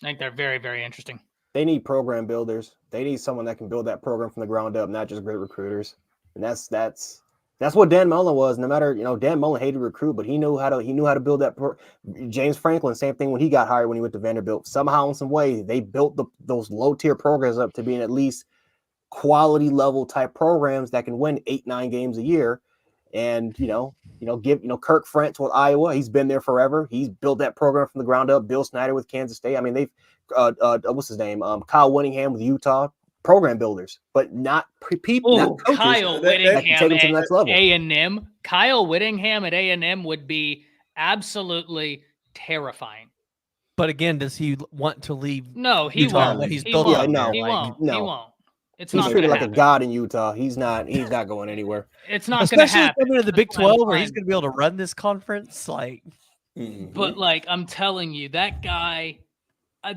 I think they're very, very interesting. They need program builders. They need someone that can build that program from the ground up, not just great recruiters. And that's what Dan Mullen was. No matter, Dan Mullen hated recruit, but he knew how to build that. James Franklin, same thing when he got hired when he went to Vanderbilt. Somehow, in some way, they built those low tier programs up to being at least quality level type programs that can win 8-9 games a year. And Kirk Ferentz with Iowa, he's been there forever. He's built that program from the ground up. Bill Snyder with Kansas State. I mean, they've what's his name? Kyle Whittingham with Utah. Program builders, but not people. Not coaches Kyle Whittingham that can take them to the next level. A&M. Kyle Whittingham at A&M would be absolutely terrifying. But again, does he want to leave? No, he Utah? won't. He's He built won't. up there. He won't. no. He won't. It's He's not treated gonna like happen. a god in Utah. He's not going anywhere. It's not going to Especially happen. coming to the Big That's what I'm 12, where he's saying. going to be able to run this conference. Like, But like I'm telling you, that guy,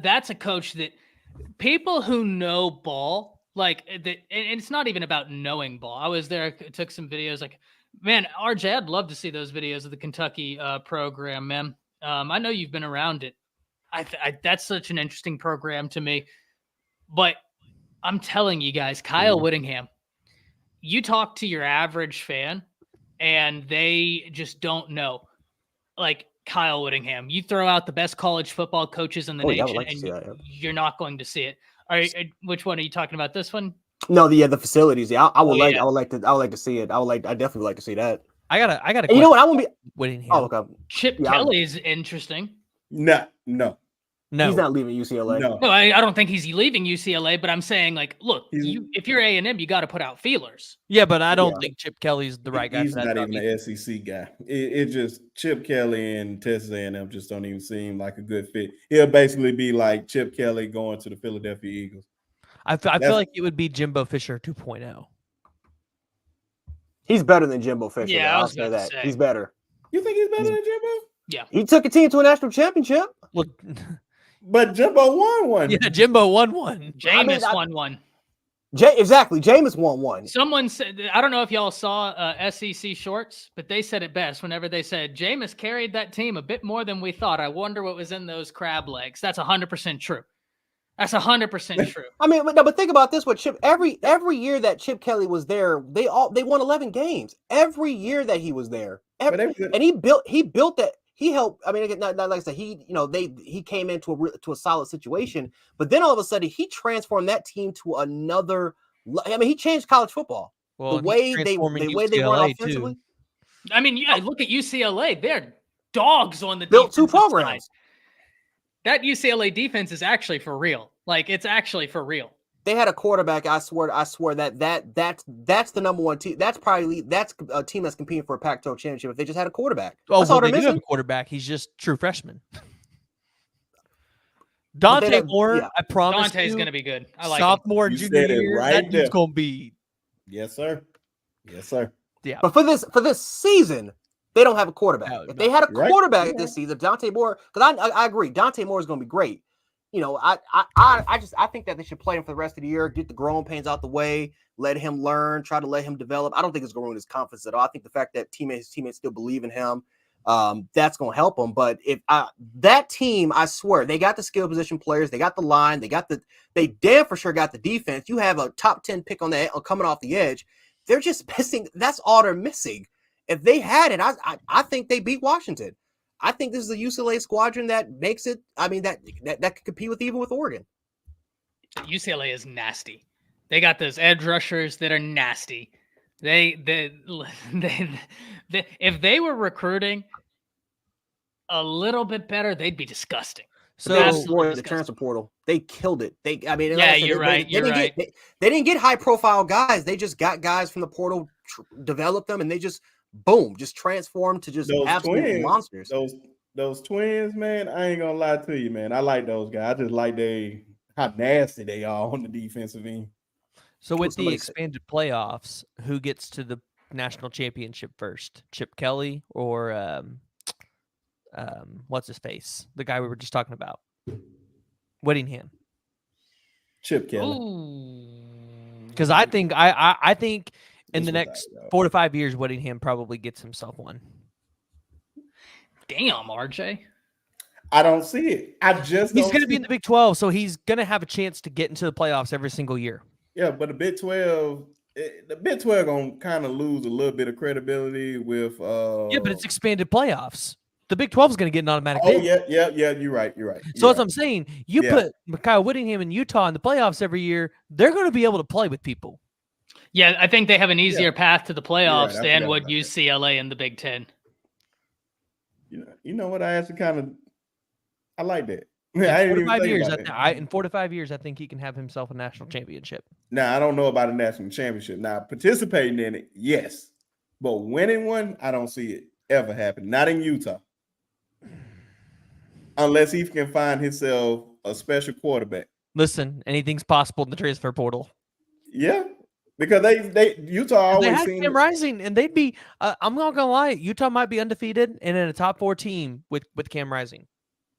that's a coach that people who know ball, like that, and it's not even about knowing ball. I was there, took some videos. Like, man, RJ, I'd love to see those videos of the Kentucky program, man. I know you've been around it. That's such an interesting program to me. But I'm telling you guys, Kyle Whittingham, you talk to your average fan, and they just don't know. Like Kyle Whittingham, you throw out the best college football coaches in the Yeah, I would nation, like to see that, and you're not going to see it. Which one are you talking about? This one? No, the facilities. Yeah, I would yeah. I would like to see it. I definitely would like to see that. I got a. And you know what? I won't be. Whittingham. Oh, okay. Chip Kelly is interesting. No. He's not leaving UCLA. No, I don't think he's leaving UCLA, but I'm saying, like, look, if you're A&M, you got to put out feelers. Yeah, but I don't think Chip Kelly's the right guy. He's for that not job even an SEC guy. It just Chip Kelly and Texas A&M just don't even seem like a good fit. He'll basically be like Chip Kelly going to the Philadelphia Eagles. I feel like it would be Jimbo Fisher 2.0. He's better than Jimbo Fisher. Yeah, I'll say that. He's better. You think he's better than Jimbo? Yeah. He took a team to a national championship. Well, But Jimbo won one. yeah, Jimbo won one. Jameis won one. Exactly. Jameis won one. Someone said, I don't know if y'all saw SEC shorts, but they said it best whenever they said, Jameis carried that team a bit more than we thought. I wonder what was in those crab legs. That's 100% true. That's 100% true. I mean, but think about this: with Chip, every year that Chip Kelly was there, they won 11 games. Every year that he was there, and he built that. He helped. I mean, not like I said, he came into a solid situation, but then all of a sudden he transformed that team to another. I mean, he changed college football. Well, the way they run offensively. Too. I mean, yeah, look at UCLA. They're dogs on the built two defensive programs. side. That UCLA defense is actually for real. Like, it's actually for real. they had a quarterback, I swear that's the number one team. That's a team that's competing for a Pac-12 championship if they just had a quarterback. Oh, That's all well, they're they do have missing. a quarterback. He's just true freshman. But they Dante don't- Moore, yeah. I promise Dante's you, going to be good. I like him. sophomore and You junior said it year, right that dude's there. going to be. Yes, sir. Yes, sir. Yeah. But for this season, they don't have a quarterback. No, If they had a Right. quarterback Yeah. this season, Dante Moore, because I agree, Dante Moore is going to be great. You know, I think that they should play him for the rest of the year, get the growing pains out the way, let him learn, try to let him develop. I don't think it's going to ruin his confidence at all. I think the fact that his teammates still believe in him, that's going to help him. But if that team, I swear, they got the skill position players, they got the line, they damn for sure got the defense. You have a top 10 pick on the coming off the edge. They're just missing. That's all they're missing. If they had it, I think they beat Washington. I think this is a UCLA squadron that makes it. I mean, that could compete with Oregon. UCLA is nasty. They got those edge rushers that are nasty. They if they were recruiting a little bit better, they'd be disgusting. So Absolutely the disgusting. transfer portal, they killed it. Yeah, You're right. They didn't get high profile guys. They just got guys from the portal, developed them, and they just just transformed to just Those absolute twins, monsters. Those twins, man. I ain't gonna lie to you, man. I like those guys. I just like how nasty they are on the defensive end. So with the somebody expanded playoffs, who gets to the national championship first? Chip Kelly or what's his face? The guy we were just talking about, Whittingham. Chip Kelly. Because I think I think in This the was next out, 4 to 5 years, Whittingham probably gets himself one. Damn, RJ. I don't see it. He's going to be in the Big 12, so he's going to have a chance to get into the playoffs every single year. Yeah, but the Big 12 gonna kind of lose a little bit of credibility with. Yeah, but it's expanded playoffs. The Big 12 is going to get an automatic Oh bid. yeah. You're right. So as I'm saying, you put Kyle Whittingham in Utah in the playoffs every year, they're going to be able to play with people. Yeah, I think they have an easier path to the playoffs I than forgot would about that. UCLA in the Big Ten. You know what? I actually I like that. In I 4 didn't to even 5 think years, about that. in 4 to 5 years, I think he can have himself a national championship. Now, I don't know about a national championship. Now, participating in it, yes. But winning one, I don't see it ever happen. Not in Utah. Unless he can find himself a special quarterback. Listen, anything's possible in the transfer portal. Yeah. Because Utah always They had seen Cam Rising, and they'd be. I'm not gonna lie, Utah might be undefeated and in a top 4 team with Cam Rising.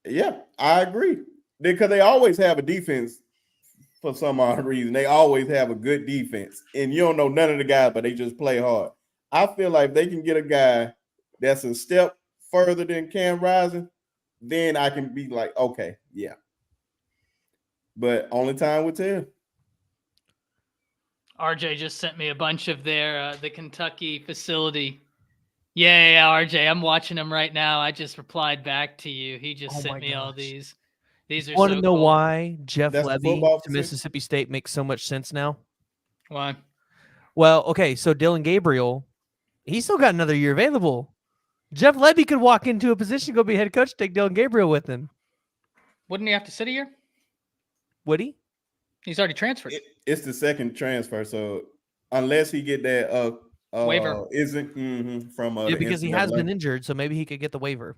Yeah, I agree. Because they always have a defense for some odd reason. They always have a good defense. And you don't know none of the guys, but they just play hard. I feel like if they can get a guy that's a step further than Cam Rising, then I can be like, okay, yeah. But only time will tell. RJ just sent me a bunch of their the Kentucky facility. Yeah, RJ, I'm watching them right now. I just replied back to you. He just sent me all these. These are Want so to know cool. why Jeff That's the Levy football to facility? Mississippi State makes so much sense now? Why? Well, okay, so Dylan Gabriel, he's still got another year available. Jeff Levy could walk into a position, go be head coach, take Dylan Gabriel with him. Wouldn't he have to sit a year? Would he? He's already transferred. It's the second transfer, so unless he get that Waiver. from Yeah, because he has NCAA. been injured, so maybe he could get the waiver.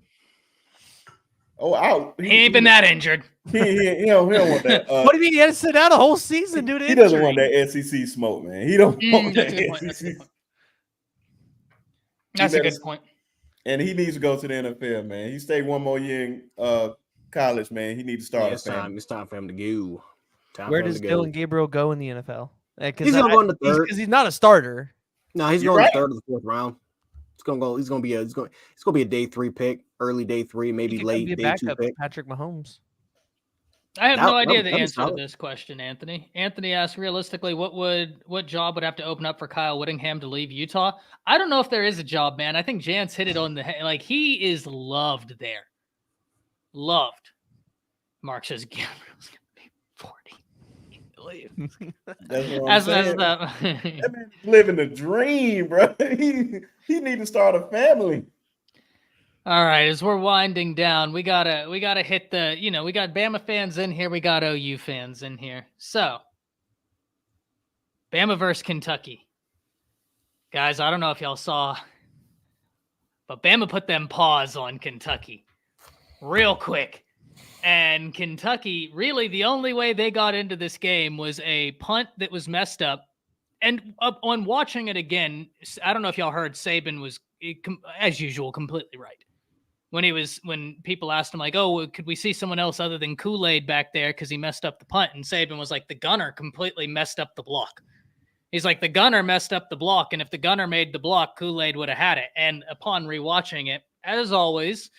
He ain't been that injured. He don't want that. What do you mean he had to sit out a whole season due to He doesn't injury? want that SEC smoke, man. He don't want That's that a good point. That's a SEC. good point. That's a better- good point. And he needs to go to the NFL, man. He stayed one more year in college, man. He needs to start a family. It's time for him to go. Where does Dylan Gabriel go in the NFL? He's gonna go in the third. Because he's not a starter. No, he's You're going right. the third or the fourth round. It's gonna be a day 3 pick, early day 3, He maybe could late be a day 2 backup to pick. Patrick Mahomes. I have no idea the that'd be answer to solid. this question, Anthony. Anthony asked, realistically, what job would have to open up for Kyle Whittingham to leave Utah? I don't know if there is a job, man. I think Jance hit it on the head. Like, he is loved there. Loved. Mark says Gabriel's going to be 40. Leave. That's what I'm saying. That's That man's living the dream, bro. He need to start a family. All right, as we're winding down, we gotta hit the, we got Bama fans in here, we got OU fans in here. So Bama versus Kentucky. Guys, I don't know if y'all saw, but Bama put them paws on Kentucky real quick. And Kentucky, really the only way they got into this game was a punt that was messed up. And on watching it again, I don't know if y'all heard Saban was, as usual, completely right. When people asked him, like, oh, could we see someone else other than Kool-Aid back there because he messed up the punt? And Saban was like, the gunner completely messed up the block. He's like, the gunner messed up the block, and if the gunner made the block, Kool-Aid would have had it. And upon rewatching it, as always,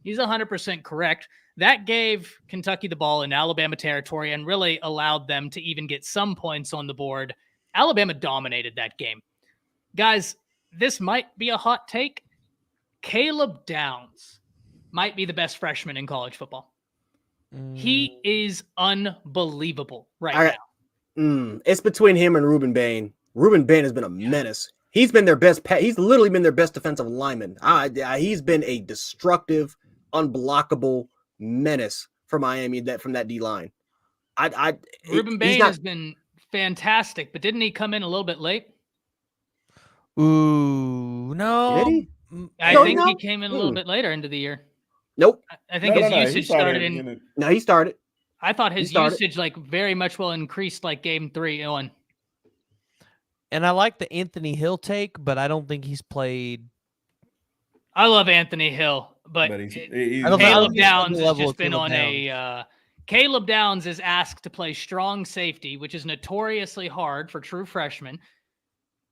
he's 100% correct. That gave Kentucky the ball in Alabama territory and really allowed them to even get some points on the board. Alabama dominated that game. Guys, this might be a hot take. Caleb Downs might be the best freshman in college football. He is unbelievable right now. It's between him and Ruben Bain. Ruben Bain has been a menace. He's been their best. He's literally been their best defensive lineman. He's been a destructive, unblockable menace for Miami from that D line. Ruben Bain has been fantastic, but didn't he come in a little bit late? Ooh, no. Did he? I think he came in a little bit later into the year. Nope. I think his usage started in. No, he started. I thought his usage very much increased game 3 on. And I like the Anthony Hill take, but I don't think he's played. I love Anthony Hill, but Caleb Downs has just been on a. Caleb Downs is asked to play strong safety, which is notoriously hard for true freshmen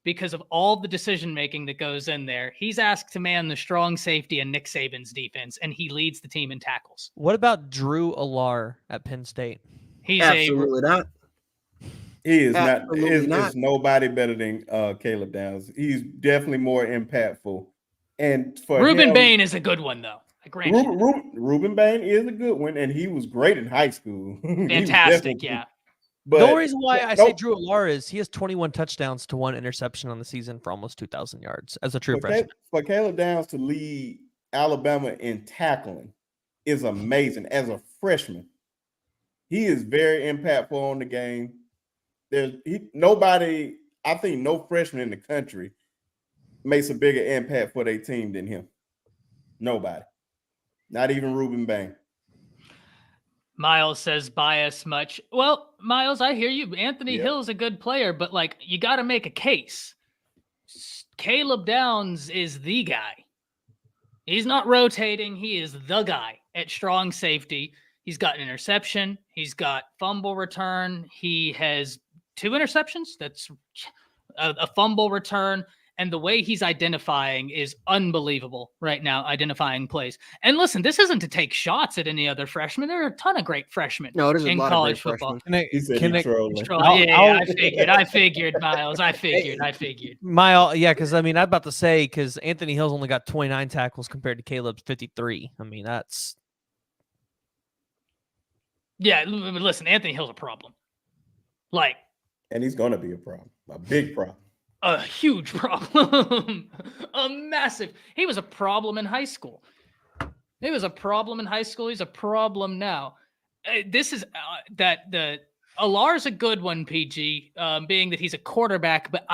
because of all the decision-making that goes in there. He's asked to man the strong safety and Nick Saban's defense, and he leads the team in tackles. What about Drew Alar at Penn State? He's absolutely not. He is not. It's nobody better than Caleb Downs. He's definitely more impactful. And for Ruben Bain is a good one, though. Ruben Bain is a good one, and he was great in high school. Fantastic, yeah. But the only reason why I say Drew Alar is he has 21 touchdowns to 1 interception on the season for almost 2,000 yards as a true freshman. For Caleb Downs to lead Alabama in tackling is amazing as a freshman. He is very impactful on the game. Nobody, I think no freshman in the country makes a bigger impact for their team than him. Nobody. Not even Ruben Bain. Miles says bias much. Well, Miles, I hear you. Anthony Hill is a good player, but you got to make a case. Caleb Downs is the guy. He's not rotating. He is the guy at strong safety. He's got an interception. He's got fumble return. He has 2 interceptions. That's a fumble return. And the way he's identifying is unbelievable right now, identifying plays. And listen, this isn't to take shots at any other freshmen. There are a ton of great freshmen in college football. I figured, Miles. I figured. Miles, yeah, because I'm about to say, because Anthony Hill's only got 29 tackles compared to Caleb's 53. That's. Yeah, listen, Anthony Hill's a problem. And he's going to be a problem, a big problem. A huge problem. A massive. He was a problem in high school. He's a problem now. This is Alar's a good one, PG, being that he's a quarterback. But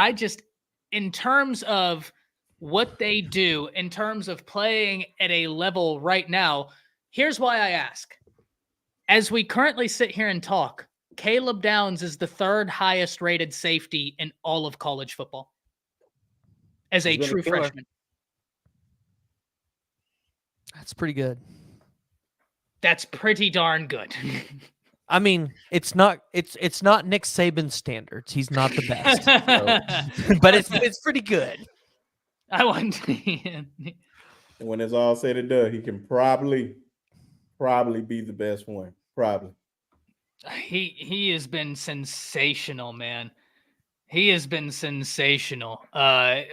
in terms of what they do, in terms of playing at a level right now, here's why I ask. As we currently sit here and talk, Caleb Downs is the 3rd highest rated safety in all of college football as a true freshman. That's pretty good. That's pretty darn good. It's not Nick Saban standards. He's not the best, but it's pretty good. I want to. When it's all said and done, he can probably be the best one. Probably. He has been sensational, man. He has been sensational.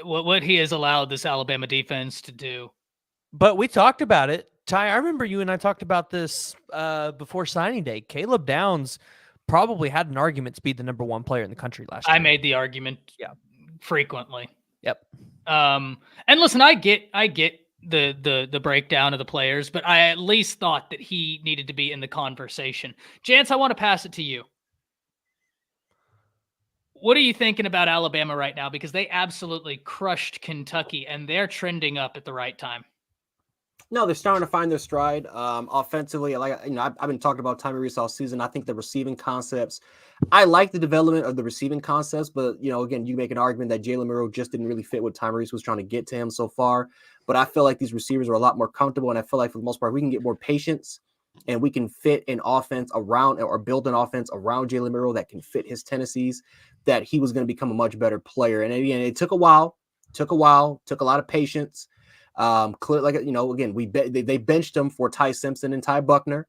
What he has allowed this Alabama defense to do. But we talked about it. Ty, I remember you and I talked about this before signing day. Caleb Downs probably had an argument to be the number 1 player in the country last year. I made the argument frequently. Yep. And listen, I get the breakdown of the players, but I at least thought that he needed to be in the conversation. Jance, I want to pass it to you. what are you thinking about Alabama right now? Because they absolutely crushed Kentucky, and they're trending up at the right time. No, they're starting to find their stride. Offensively, like I've been talking about Tyrese all season. I think the receiving concepts. I like the development of the receiving concepts, but again, you make an argument that Jalen Murrow just didn't really fit what Tyrese was trying to get to him so far. But I feel like these receivers are a lot more comfortable, and I feel like for the most part, we can get more patience, and we can fit an offense around or build an offense around Jalen Murrow that can fit his tendencies. That he was going to become a much better player, and again, it took a while, took a lot of patience. Clear, like again, they benched him for Ty Simpson and Ty Buckner.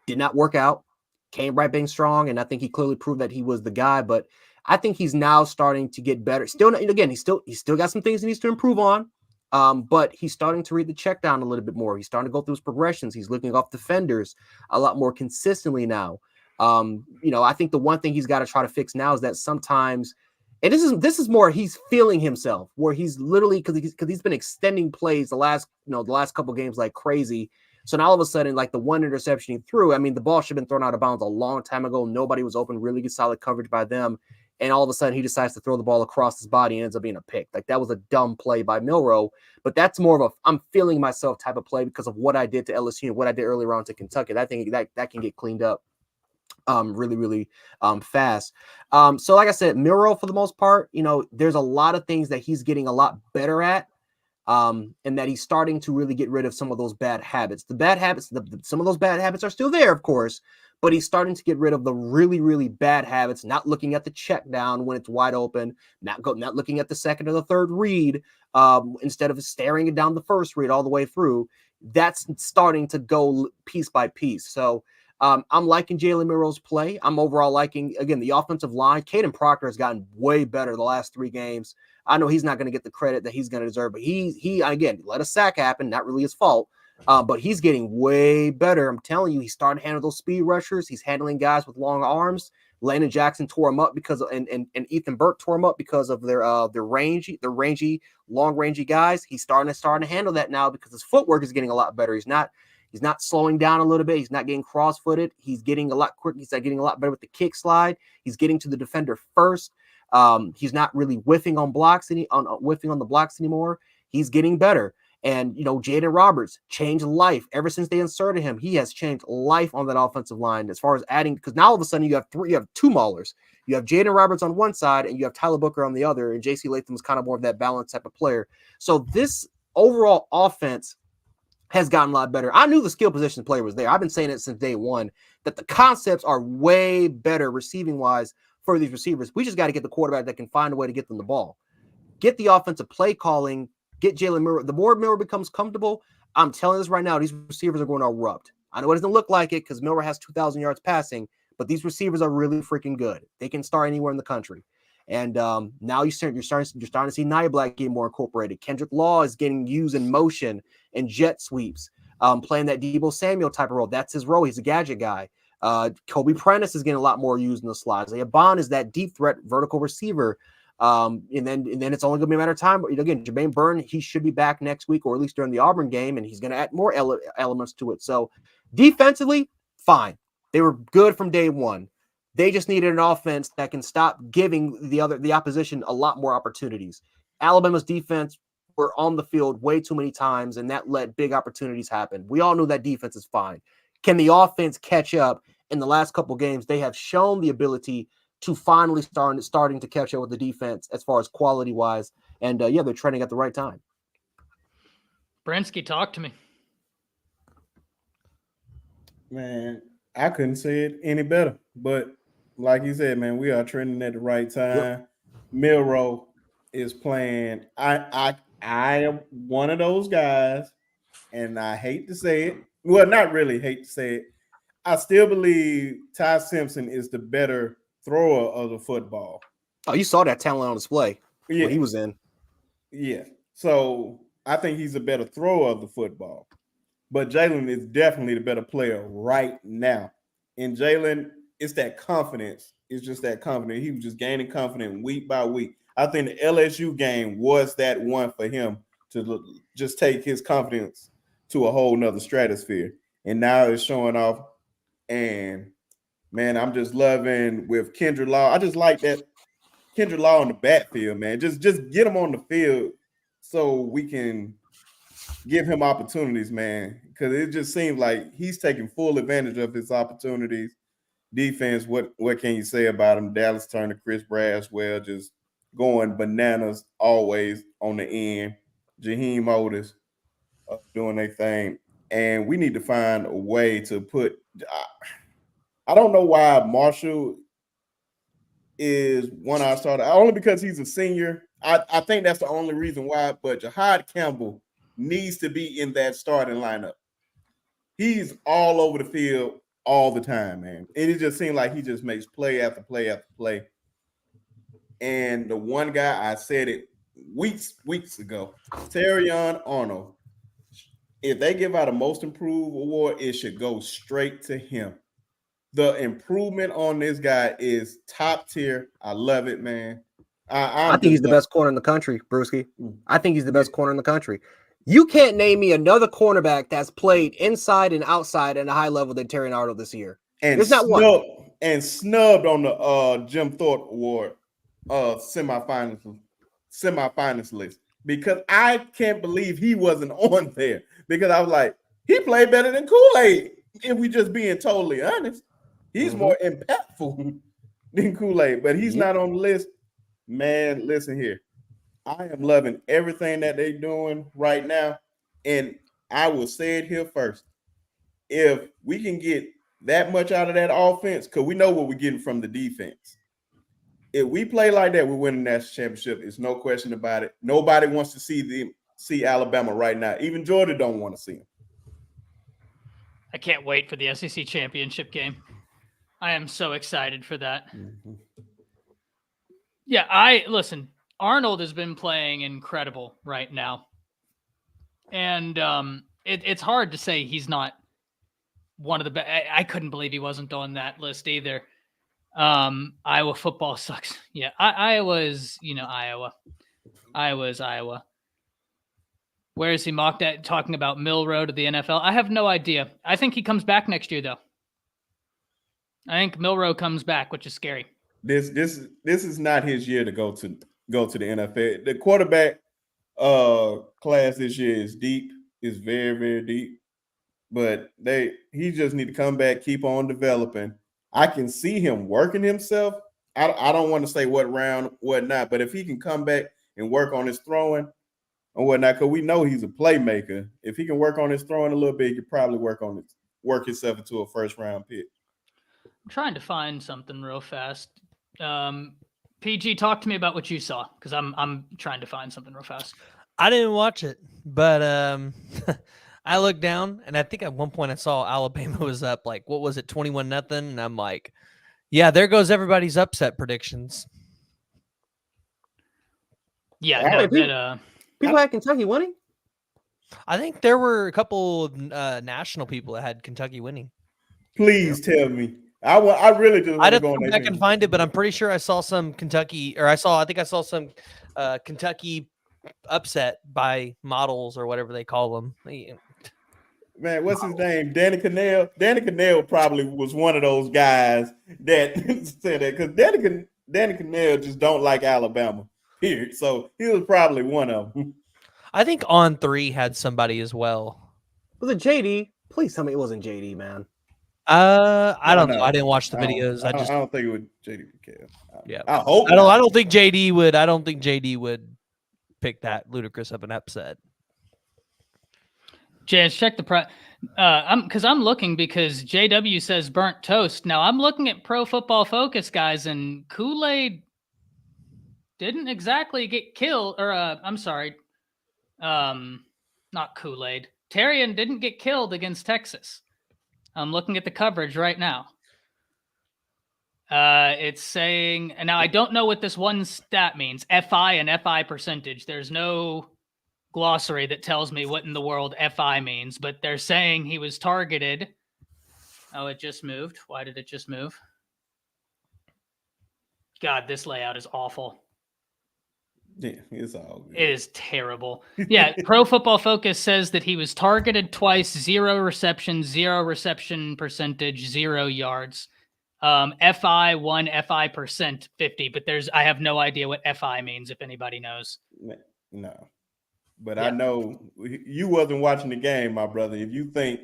Did not work out. Came right being strong, and I think he clearly proved that he was the guy. But I think he's now starting to get better. Still, again, he's still got some things he needs to improve on. But he's starting to read the check down a little bit more. He's starting to go through his progressions. He's looking off defenders a lot more consistently now. I think the one thing he's got to try to fix now is that sometimes. And this is more he's feeling himself, where he's literally because he's been extending plays the last couple games like crazy. So now all of a sudden, like the one interception he threw, I mean, the ball should have been thrown out of bounds a long time ago. Nobody was open, really good solid coverage by them. And all of a sudden he decides to throw the ball across his body and ends up being a pick. Like that was a dumb play by Milroe, but that's more of a I'm feeling myself type of play because of what I did to LSU and what I did earlier on to Kentucky. I think that can get cleaned up really fast. So like I said, Milroe for the most part, there's a lot of things that he's getting a lot better at. And that he's starting to really get rid of some of those bad habits. The bad habits, some of those bad habits are still there, of course, but he's starting to get rid of the really, really bad habits, not looking at the check down when it's wide open, not looking at the second or the third read, instead of staring it down the first read all the way through. That's starting to go piece by piece. So I'm liking Jalen Milroe's play. I'm overall liking, again, the offensive line. Caden Proctor has gotten way better the last 3 games. I know he's not going to get the credit that he's going to deserve, but he again, let a sack happen, not really his fault, but he's getting way better. I'm telling you, he's starting to handle those speed rushers. He's handling guys with long arms. Landon Jackson tore him up because of, and Ethan Burke tore him up because of their rangy, long rangy guys. He's starting to handle that now because his footwork is getting a lot better. He's not slowing down a little bit. He's not getting cross-footed. He's getting a lot quicker. He's getting a lot better with the kick slide. He's getting to the defender first. He's not really whiffing on the blocks anymore. He's getting better. And Jaden Roberts changed life ever since they inserted him. He has changed life on that offensive line as far as adding, because now all of a sudden you have 2 maulers. You have Jaden Roberts on one side and you have Tyler Booker on the other, and JC Latham is kind of more of that balanced type of player. So this overall offense has gotten a lot better. I knew the skill position player was there. I've been saying it since day one that the concepts are way better receiving wise for these receivers. We just got to get the quarterback that can find a way to get them the ball. Get the offensive play calling, get Jalen Milroe. The more Milroe becomes comfortable, I'm telling this right now, these receivers are going to erupt. I know it doesn't look like it because Milroe has 2,000 yards passing, but these receivers are really freaking good. They can start anywhere in the country. And now you're starting to see Nia Black get more incorporated. Kendrick Law is getting used in motion and jet sweeps, playing that Deebo Samuel type of role. That's his role. He's a gadget guy. Kobe Prentice is getting a lot more used in the slides. Isaiah Bond is that deep threat vertical receiver. And then it's only going to be a matter of time. But again, Jermaine Byrne, he should be back next week or at least during the Auburn game, and he's going to add more elements to it. So defensively, fine. They were good from day one. They just needed an offense that can stop giving the opposition a lot more opportunities. Alabama's defense were on the field way too many times, and that let big opportunities happen. We all knew that defense is fine. Can the offense catch up? In the last couple of games, they have shown the ability to finally starting to catch up with the defense as far as quality-wise. And, they're trending at the right time. Brensky, talk to me. Man, I couldn't say it any better. But like you said, man, we are trending at the right time. Yep. Milroe is playing. I am one of those guys, and I hate to say it. Well, not really hate to say it. I still believe Ty Simpson is the better thrower of the football. Oh, you saw that talent on display when he was in. Yeah. So I think he's a better thrower of the football. But Jalen is definitely the better player right now. And Jalen, it's that confidence. It's just that confidence. He was just gaining confidence week by week. I think the LSU game was that one for him to just take his confidence to a whole nother stratosphere. And now it's showing off. And, man, I'm just loving with Kendrick Law. I just like that Kendrick Law on the backfield, man. Just get him on the field so we can give him opportunities, man. Because it just seems like he's taking full advantage of his opportunities. Defense, what can you say about him? Dallas Turner, Chris Braswell, just going bananas always on the end. Jaheim Otis doing their thing. And we need to find a way to put I don't know why Marshall is one I started, only because he's a senior. I think that's the only reason why, but Jahad Campbell needs to be in that starting lineup. He's all over the field all the time, man. And it just seems like he just makes play after play after play. And the one guy, I said it weeks ago, Terrion Arnold. If they give out a most improved award, it should go straight to him. The improvement on this guy is top tier. I love it, man. I think he's the best corner in the country, Brewski. I think he's the best corner in the country. You can't name me another cornerback that's played inside and outside at a high level than Terry Arnold this year. And there's not one. And snubbed on the Jim Thorpe Award semifinalist list, because I can't believe he wasn't on there, because I was like, he played better than Kool-Aid. If we just being totally honest, he's more impactful than Kool-Aid, but he's not on the list. Man, listen here. I am loving everything that they're doing right now. And I will say it here first. If we can get that much out of that offense, because we know what we're getting from the defense. If we play like that, we're winning the national championship. It's no question about it. Nobody wants to see Alabama right now. Even Georgia don't want to see them. I can't wait for the SEC championship game. I am so excited for that. Yeah, listen, Arnold has been playing incredible right now. And it's hard to say he's not one of the best. I couldn't believe he wasn't on that list either. Iowa football sucks. Yeah, Iowa's, Iowa. Iowa's Iowa. Where is he mocked at talking about Milroe to the NFL? I have no idea. I think he comes back next year, though. I think Milroe comes back, which is scary. This is not his year to go to the NFL. The quarterback class this year is deep. It's very, very deep. But he just need to come back, keep on developing. I can see him working himself. I don't want to say what round, what not, but if he can come back and work on his throwing and whatnot, because we know he's a playmaker. If he can work on his throwing a little bit, he could probably work himself into a first round pick. I'm trying to find something real fast. PG, talk to me about what you saw, because I'm trying to find something real fast. I didn't watch it, but I looked down, and I think at one point I saw Alabama was up, like, what was it, 21-0, and I'm like, yeah, there goes everybody's upset predictions. Yeah, people had Kentucky winning. I think there were a couple national people that had Kentucky winning. Please tell me. I really just I didn't go back and find it, but I'm pretty sure I saw some Kentucky, or I think I saw some Kentucky upset by models or whatever they call them. Man, what's his name? Danny Cannell. Danny Cannell probably was one of those guys that said that, because Danny Cannell just don't like Alabama. Here, so he was probably one of them. I think On3 had somebody as well. Was it JD? Please tell me it wasn't JD, man. I don't know. I didn't watch the videos. I don't think it would JD McCall. Yeah. I hope. I don't think JD would. I don't think JD would pick that ludicrous of an upset. James, check the price. I'm looking, because JW says burnt toast. Now I'm looking at Pro Football Focus, guys, and Kool-Aid didn't exactly get killed. Or I'm sorry, not Kool-Aid. Terrion didn't get killed against Texas. I'm looking at the coverage right now. It's saying, and now I don't know what this one stat means, FI and FI percentage. There's no glossary that tells me what in the world FI means, but they're saying he was targeted. Oh, it just moved. Why did it just move? God, this layout is awful. Yeah, it's all good. It is terrible. Yeah, Pro Football Focus says that he was targeted twice, 0 receptions, 0 reception percentage, 0 yards. FI 1, FI percent 50, but I have no idea what FI means if anybody knows. No. But Yeah. I know you wasn't watching the game, my brother. If you think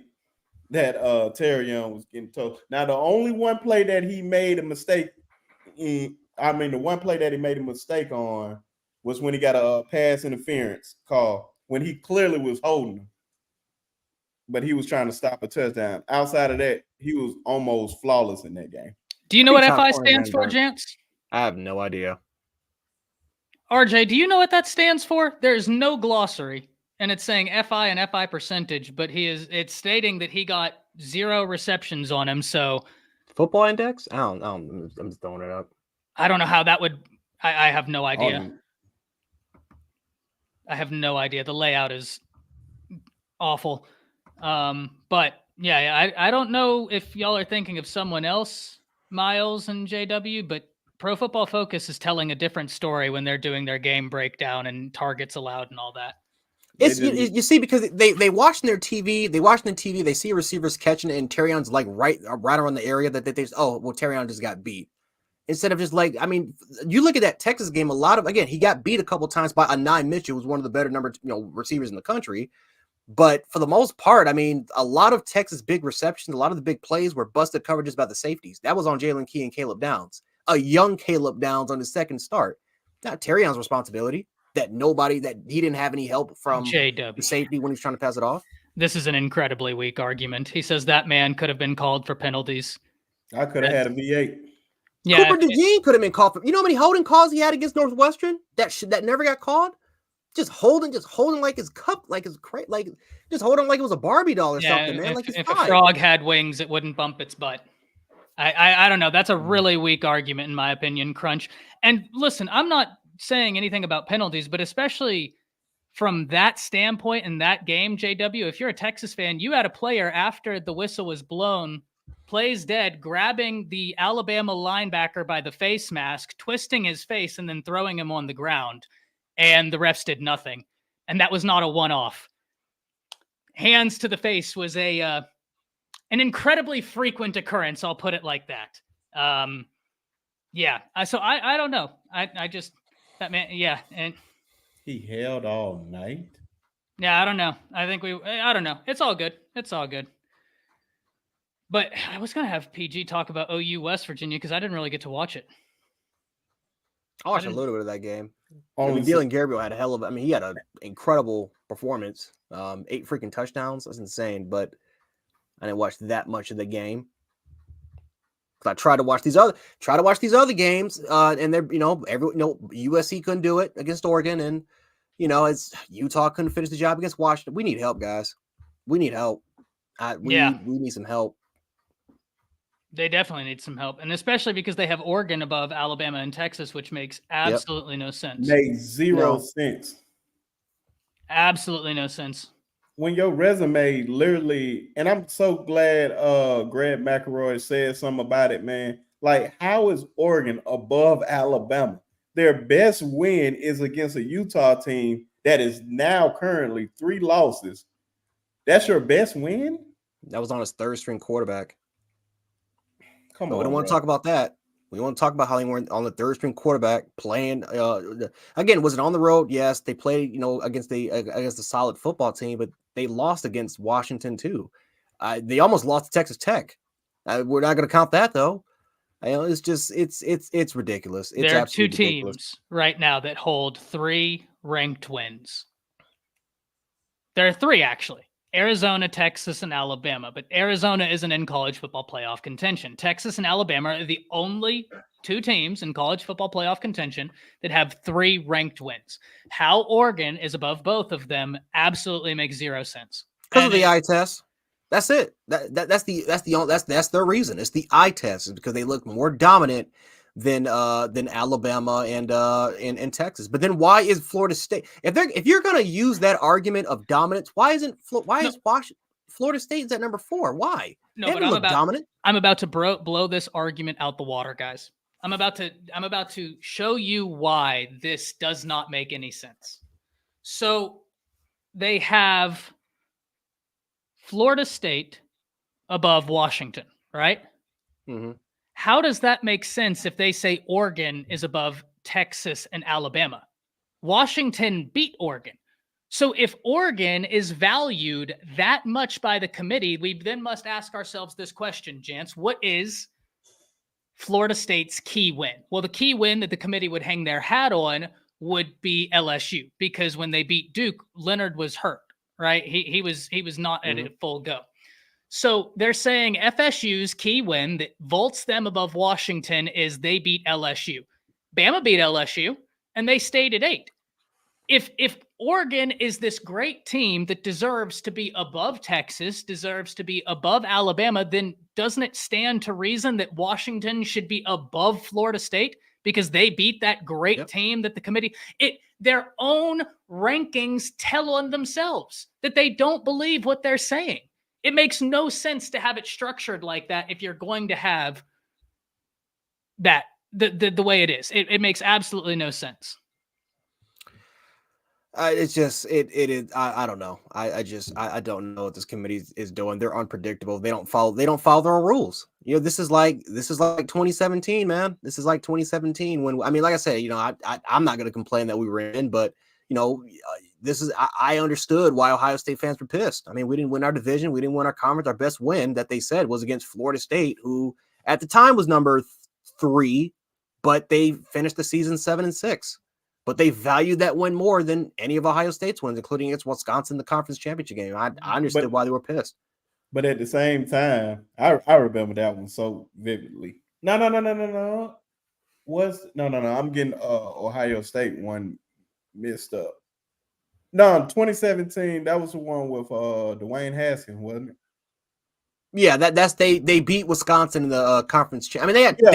that Terry Young was getting told. Now, the only one play that he made a mistake the one play that he made a mistake on was when he got a pass interference call when he clearly was holding him, but he was trying to stop a touchdown. Outside of that, he was almost flawless in that game. Do you know what FI stands for, Jance? I have no idea. RJ, do you know what that stands for? There's no glossary, and it's saying FI and FI percentage, but it's stating that he got 0 receptions on him. So football index? I don't. I'm just throwing it up. I don't know how that would. I have no idea. I have no idea. The layout is awful. But yeah, I don't know if y'all are thinking of someone else, Miles and JW, but Pro Football Focus is telling a different story when they're doing their game breakdown and targets allowed and all that. It's you see, because they watching their TV, they see receivers catching it, and Terrion's like right around the area that they Terrion just got beat. Instead of just like, I mean, you look at that Texas game, he got beat a couple times by Anai Mitchell, who was one of the better receivers in the country. But for the most part, I mean, a lot of Texas big receptions, a lot of the big plays were busted coverages by the safeties. That was on Jalen Key and Caleb Downs, a young Caleb Downs on his second start. Not Terrion's responsibility that he didn't have any help from JW. The safety when he's trying to pass it off. This is an incredibly weak argument. He says that man could have been called for penalties. I could have had a V8. Yeah, Cooper DeJean could have been called for. You know how many holding calls he had against Northwestern that never got called? Just holding like his cup, like his crate, like just holding like it was a Barbie doll or something, man. If a frog had wings, it wouldn't bump its butt. I don't know. That's a really weak argument, in my opinion, Crunch. And listen, I'm not saying anything about penalties, but especially from that standpoint in that game, JW, if you're a Texas fan, you had a player after the whistle was blown, plays dead, grabbing the Alabama linebacker by the face mask, twisting his face, and then throwing him on the ground. And the refs did nothing. And that was not a one-off. Hands to the face was an incredibly frequent occurrence. I'll put it like that. Yeah. So I don't know. I just, that man, yeah. And he held all night. Yeah. I don't know. I don't know. It's all good. It's all good. But I was going to have PG talk about OU West Virginia because I didn't really get to watch it. I watched a little bit of that game. Dylan Gabriel had he had an incredible performance. 8 freaking touchdowns. That's insane. But I didn't watch that much of the game. I tried to watch these other games, and they're USC couldn't do it against Oregon, and it's Utah couldn't finish the job against Washington. We need help, guys. We need help. We need some help. They definitely need some help, and especially because they have Oregon above Alabama and Texas, which makes absolutely no sense. Makes zero sense. Absolutely no sense. When your resume literally, and I'm so glad Greg McElroy said something about it, man. Like, how is Oregon above Alabama? Their best win is against a Utah team that is now currently 3 losses. That's your best win? That was on his 3rd string quarterback. Come on. We don't want to talk about that. We want to talk about how they weren't on the 3rd string quarterback playing. Again, was it on the road? Yes, they played, against a solid football team, but they lost against Washington too. They almost lost to Texas Tech. We're not going to count that though. It's just it's ridiculous. It's there are 2 ridiculous. teams right now that hold 3 ranked wins. There are 3 actually. Arizona, Texas, and Alabama. But Arizona isn't in college football playoff contention. Texas and Alabama are the only 2 teams in college football playoff contention that have 3 ranked wins. How Oregon is above both of them absolutely makes 0 sense. Because of the eye test. That's it. That's their reason. It's the eye test. It's because they look more dominant than Alabama and Texas. But then why is Florida State? If you're going to use that argument of dominance, why is Florida State at number 4? Why? No, they but dominant. I'm about to blow this argument out the water, guys. I'm about to show you why this does not make any sense. So they have Florida State above Washington, right? Mm-hmm. how does that make sense if they say Oregon is above Texas and Alabama? Washington beat Oregon. So if Oregon is valued that much by the committee, we then must ask ourselves this question, Jance. What is Florida State's key win? Well, the key win that the committee would hang their hat on would be LSU, because when they beat Duke, Leonard was hurt, right? He was not at a full go. So they're saying FSU's key win that vaults them above Washington is they beat LSU. Bama beat LSU, and they stayed at 8. If Oregon is this great team that deserves to be above Texas, deserves to be above Alabama, then doesn't it stand to reason that Washington should be above Florida State because they beat that great team that the committee, their own rankings tell on themselves that they don't believe what they're saying. It makes no sense to have it structured like that if you're going to have that the way it is. It makes absolutely no sense. It's just it is. I don't know. I don't know what this committee is doing. They're unpredictable. They don't follow their own rules. You know, this is like 2017, man. This is like 2017 when, I mean, like I said, you know, I'm not going to complain that we were in, but you know, I understood why Ohio State fans were pissed. I mean, we didn't win our division, we didn't win our conference. Our best win that they said was against Florida State, who at the time was number 3, but they finished the season 7-6. But they valued that win more than any of Ohio State's wins, including against Wisconsin in the conference championship game. I understood why they were pissed. But at the same time, I remember that one so vividly. No. I'm getting Ohio State one mixed up. No, 2017, that was the one with Dwayne Haskins, wasn't it? Yeah, that's they beat Wisconsin in the conference. I mean, they had 2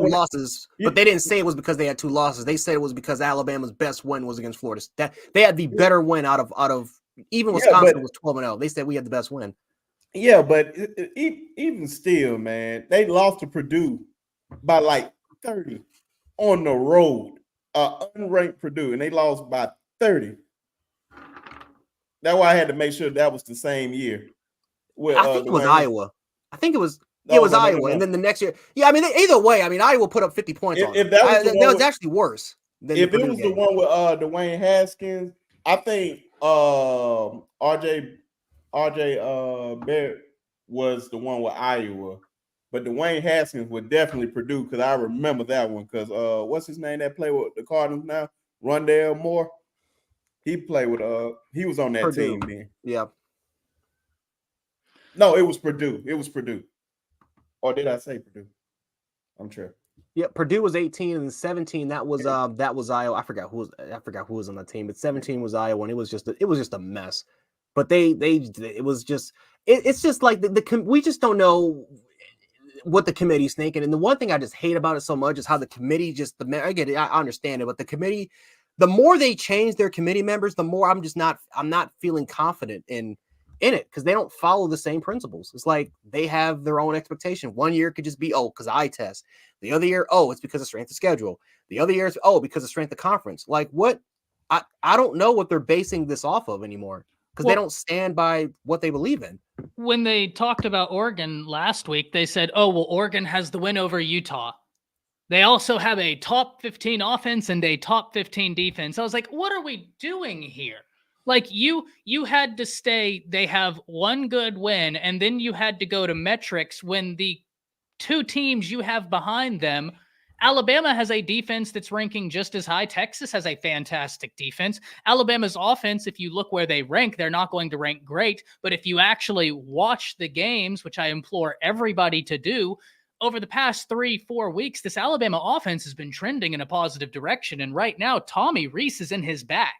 losses, but they didn't say it was because they had 2 losses. They said it was because Alabama's best win was against Florida. That they had the better win out of even Wisconsin was 12-0. They said we had the best win. Yeah, but even still, man, they lost to Purdue by like 30 on the road. Unranked Purdue, and they lost by 30. That's why I had to make sure that was the same year. With, I think it was Iowa. I think it was. It was Iowa, no. And then the next year. Yeah, I mean, either way, I mean, Iowa put up 50 points on it. That was actually worse. If it was the one with Dwayne Haskins, I think RJ Barrett was the one with Iowa, but Dwayne Haskins would definitely Purdue, because I remember that one. Because what's his name that played with the Cardinals now? Rondale Moore. He played with he was on that Purdue. team then. Yeah. No, it was Purdue. It was Purdue. Or did I say Purdue? I'm sure. Yeah, Purdue was 18 and 17. That was Iowa. I forgot who was on that team, but 17 was Iowa, and it was just a mess. But it's just like we just don't know what the committee's thinking. And the one thing I just hate about it so much is how the committee I get it, I understand it, but the committee, the more they change their committee members, the more I'm not feeling confident in it, because they don't follow the same principles. It's like they have their own expectation. One year it could just be, because eye test. The other year, it's because of strength of schedule. The other year is, because of strength of conference. Like what? I don't know what they're basing this off of anymore, because they don't stand by what they believe in. When they talked about Oregon last week, they said, Oregon has the win over Utah. They also have a top 15 offense and a top 15 defense. I was like, what are we doing here? Like you had to stay, they have one good win, and then you had to go to metrics when the 2 teams you have behind them, Alabama has a defense that's ranking just as high. Texas has a fantastic defense. Alabama's offense, if you look where they rank, they're not going to rank great. But if you actually watch the games, which I implore everybody to do, over the past 3-4 weeks, this Alabama offense has been trending in a positive direction. And right now, Tommy Rees is in his back.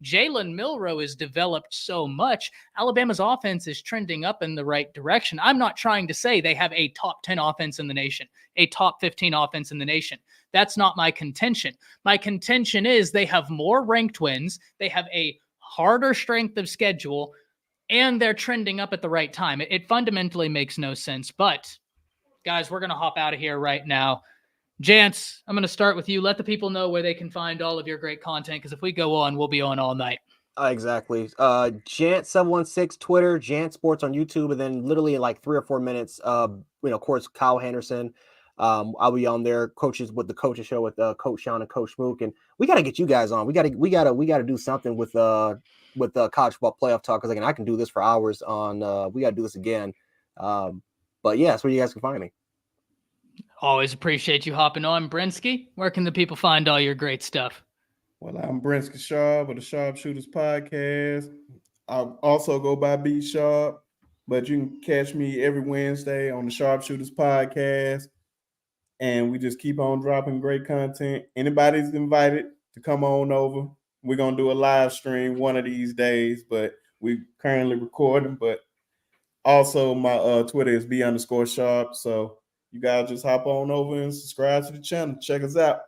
Jalen Milroe has developed so much. Alabama's offense is trending up in the right direction. I'm not trying to say they have a top 10 offense in the nation, a top 15 offense in the nation. That's not my contention. My contention is they have more ranked wins. They have a harder strength of schedule, and they're trending up at the right time. It fundamentally makes no sense. But, guys, we're going to hop out of here right now. Jance, I'm going to start with you. Let the people know where they can find all of your great content, because if we go on, we'll be on all night. Exactly. Jance716 Twitter, Jance Sports on YouTube, and then literally in like 3 or 4 minutes, of course, Kyle Henderson. I'll be on there, coaches with the coaches show with Coach Sean and Coach Mook, and we got to get you guys on. We got to do something with college football playoff talk, because again, I can do this for hours on. We got to do this again. But yeah, that's where you guys can find me. Always appreciate you hopping on, Brinsky. Where can the people find all your great stuff? Well, I'm Brinsky Sharp with the Sharpshooters Podcast. I also go by B Sharp, but you can catch me every Wednesday on the Sharpshooters Podcast. And we just keep on dropping great content. Anybody's invited to come on over. We're going to do a live stream one of these days, but we currently recording. But also my Twitter is B_Sharp. So you guys just hop on over and subscribe to the channel. Check us out.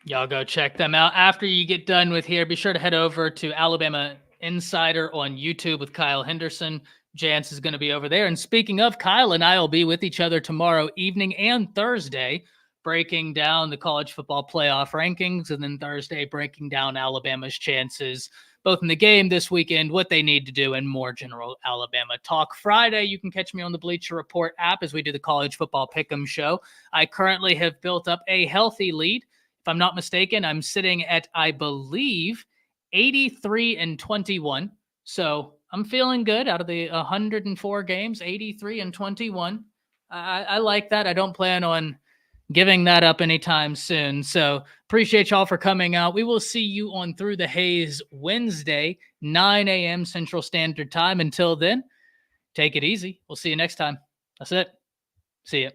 Y'all go check them out. After you get done with here, be sure to head over to Alabama Insider on YouTube with Kyle Henderson. Jance is going to be over there. And speaking of, Kyle and I will be with each other tomorrow evening and Thursday, breaking down the college football playoff rankings, and then Thursday breaking down Alabama's chances, both in the game this weekend, what they need to do, and more general Alabama talk. Friday, you can catch me on the Bleacher Report app as we do the college football pick'em show. I currently have built up a healthy lead. If I'm not mistaken, I'm sitting at, I believe, 83-21. So I'm feeling good out of the 104 games, 83-21. I like that. I don't plan on giving that up anytime soon. So appreciate y'all for coming out. We will see you on Through the Haze Wednesday, 9 a.m. Central Standard Time. Until then, take it easy. We'll see you next time. That's it. See ya.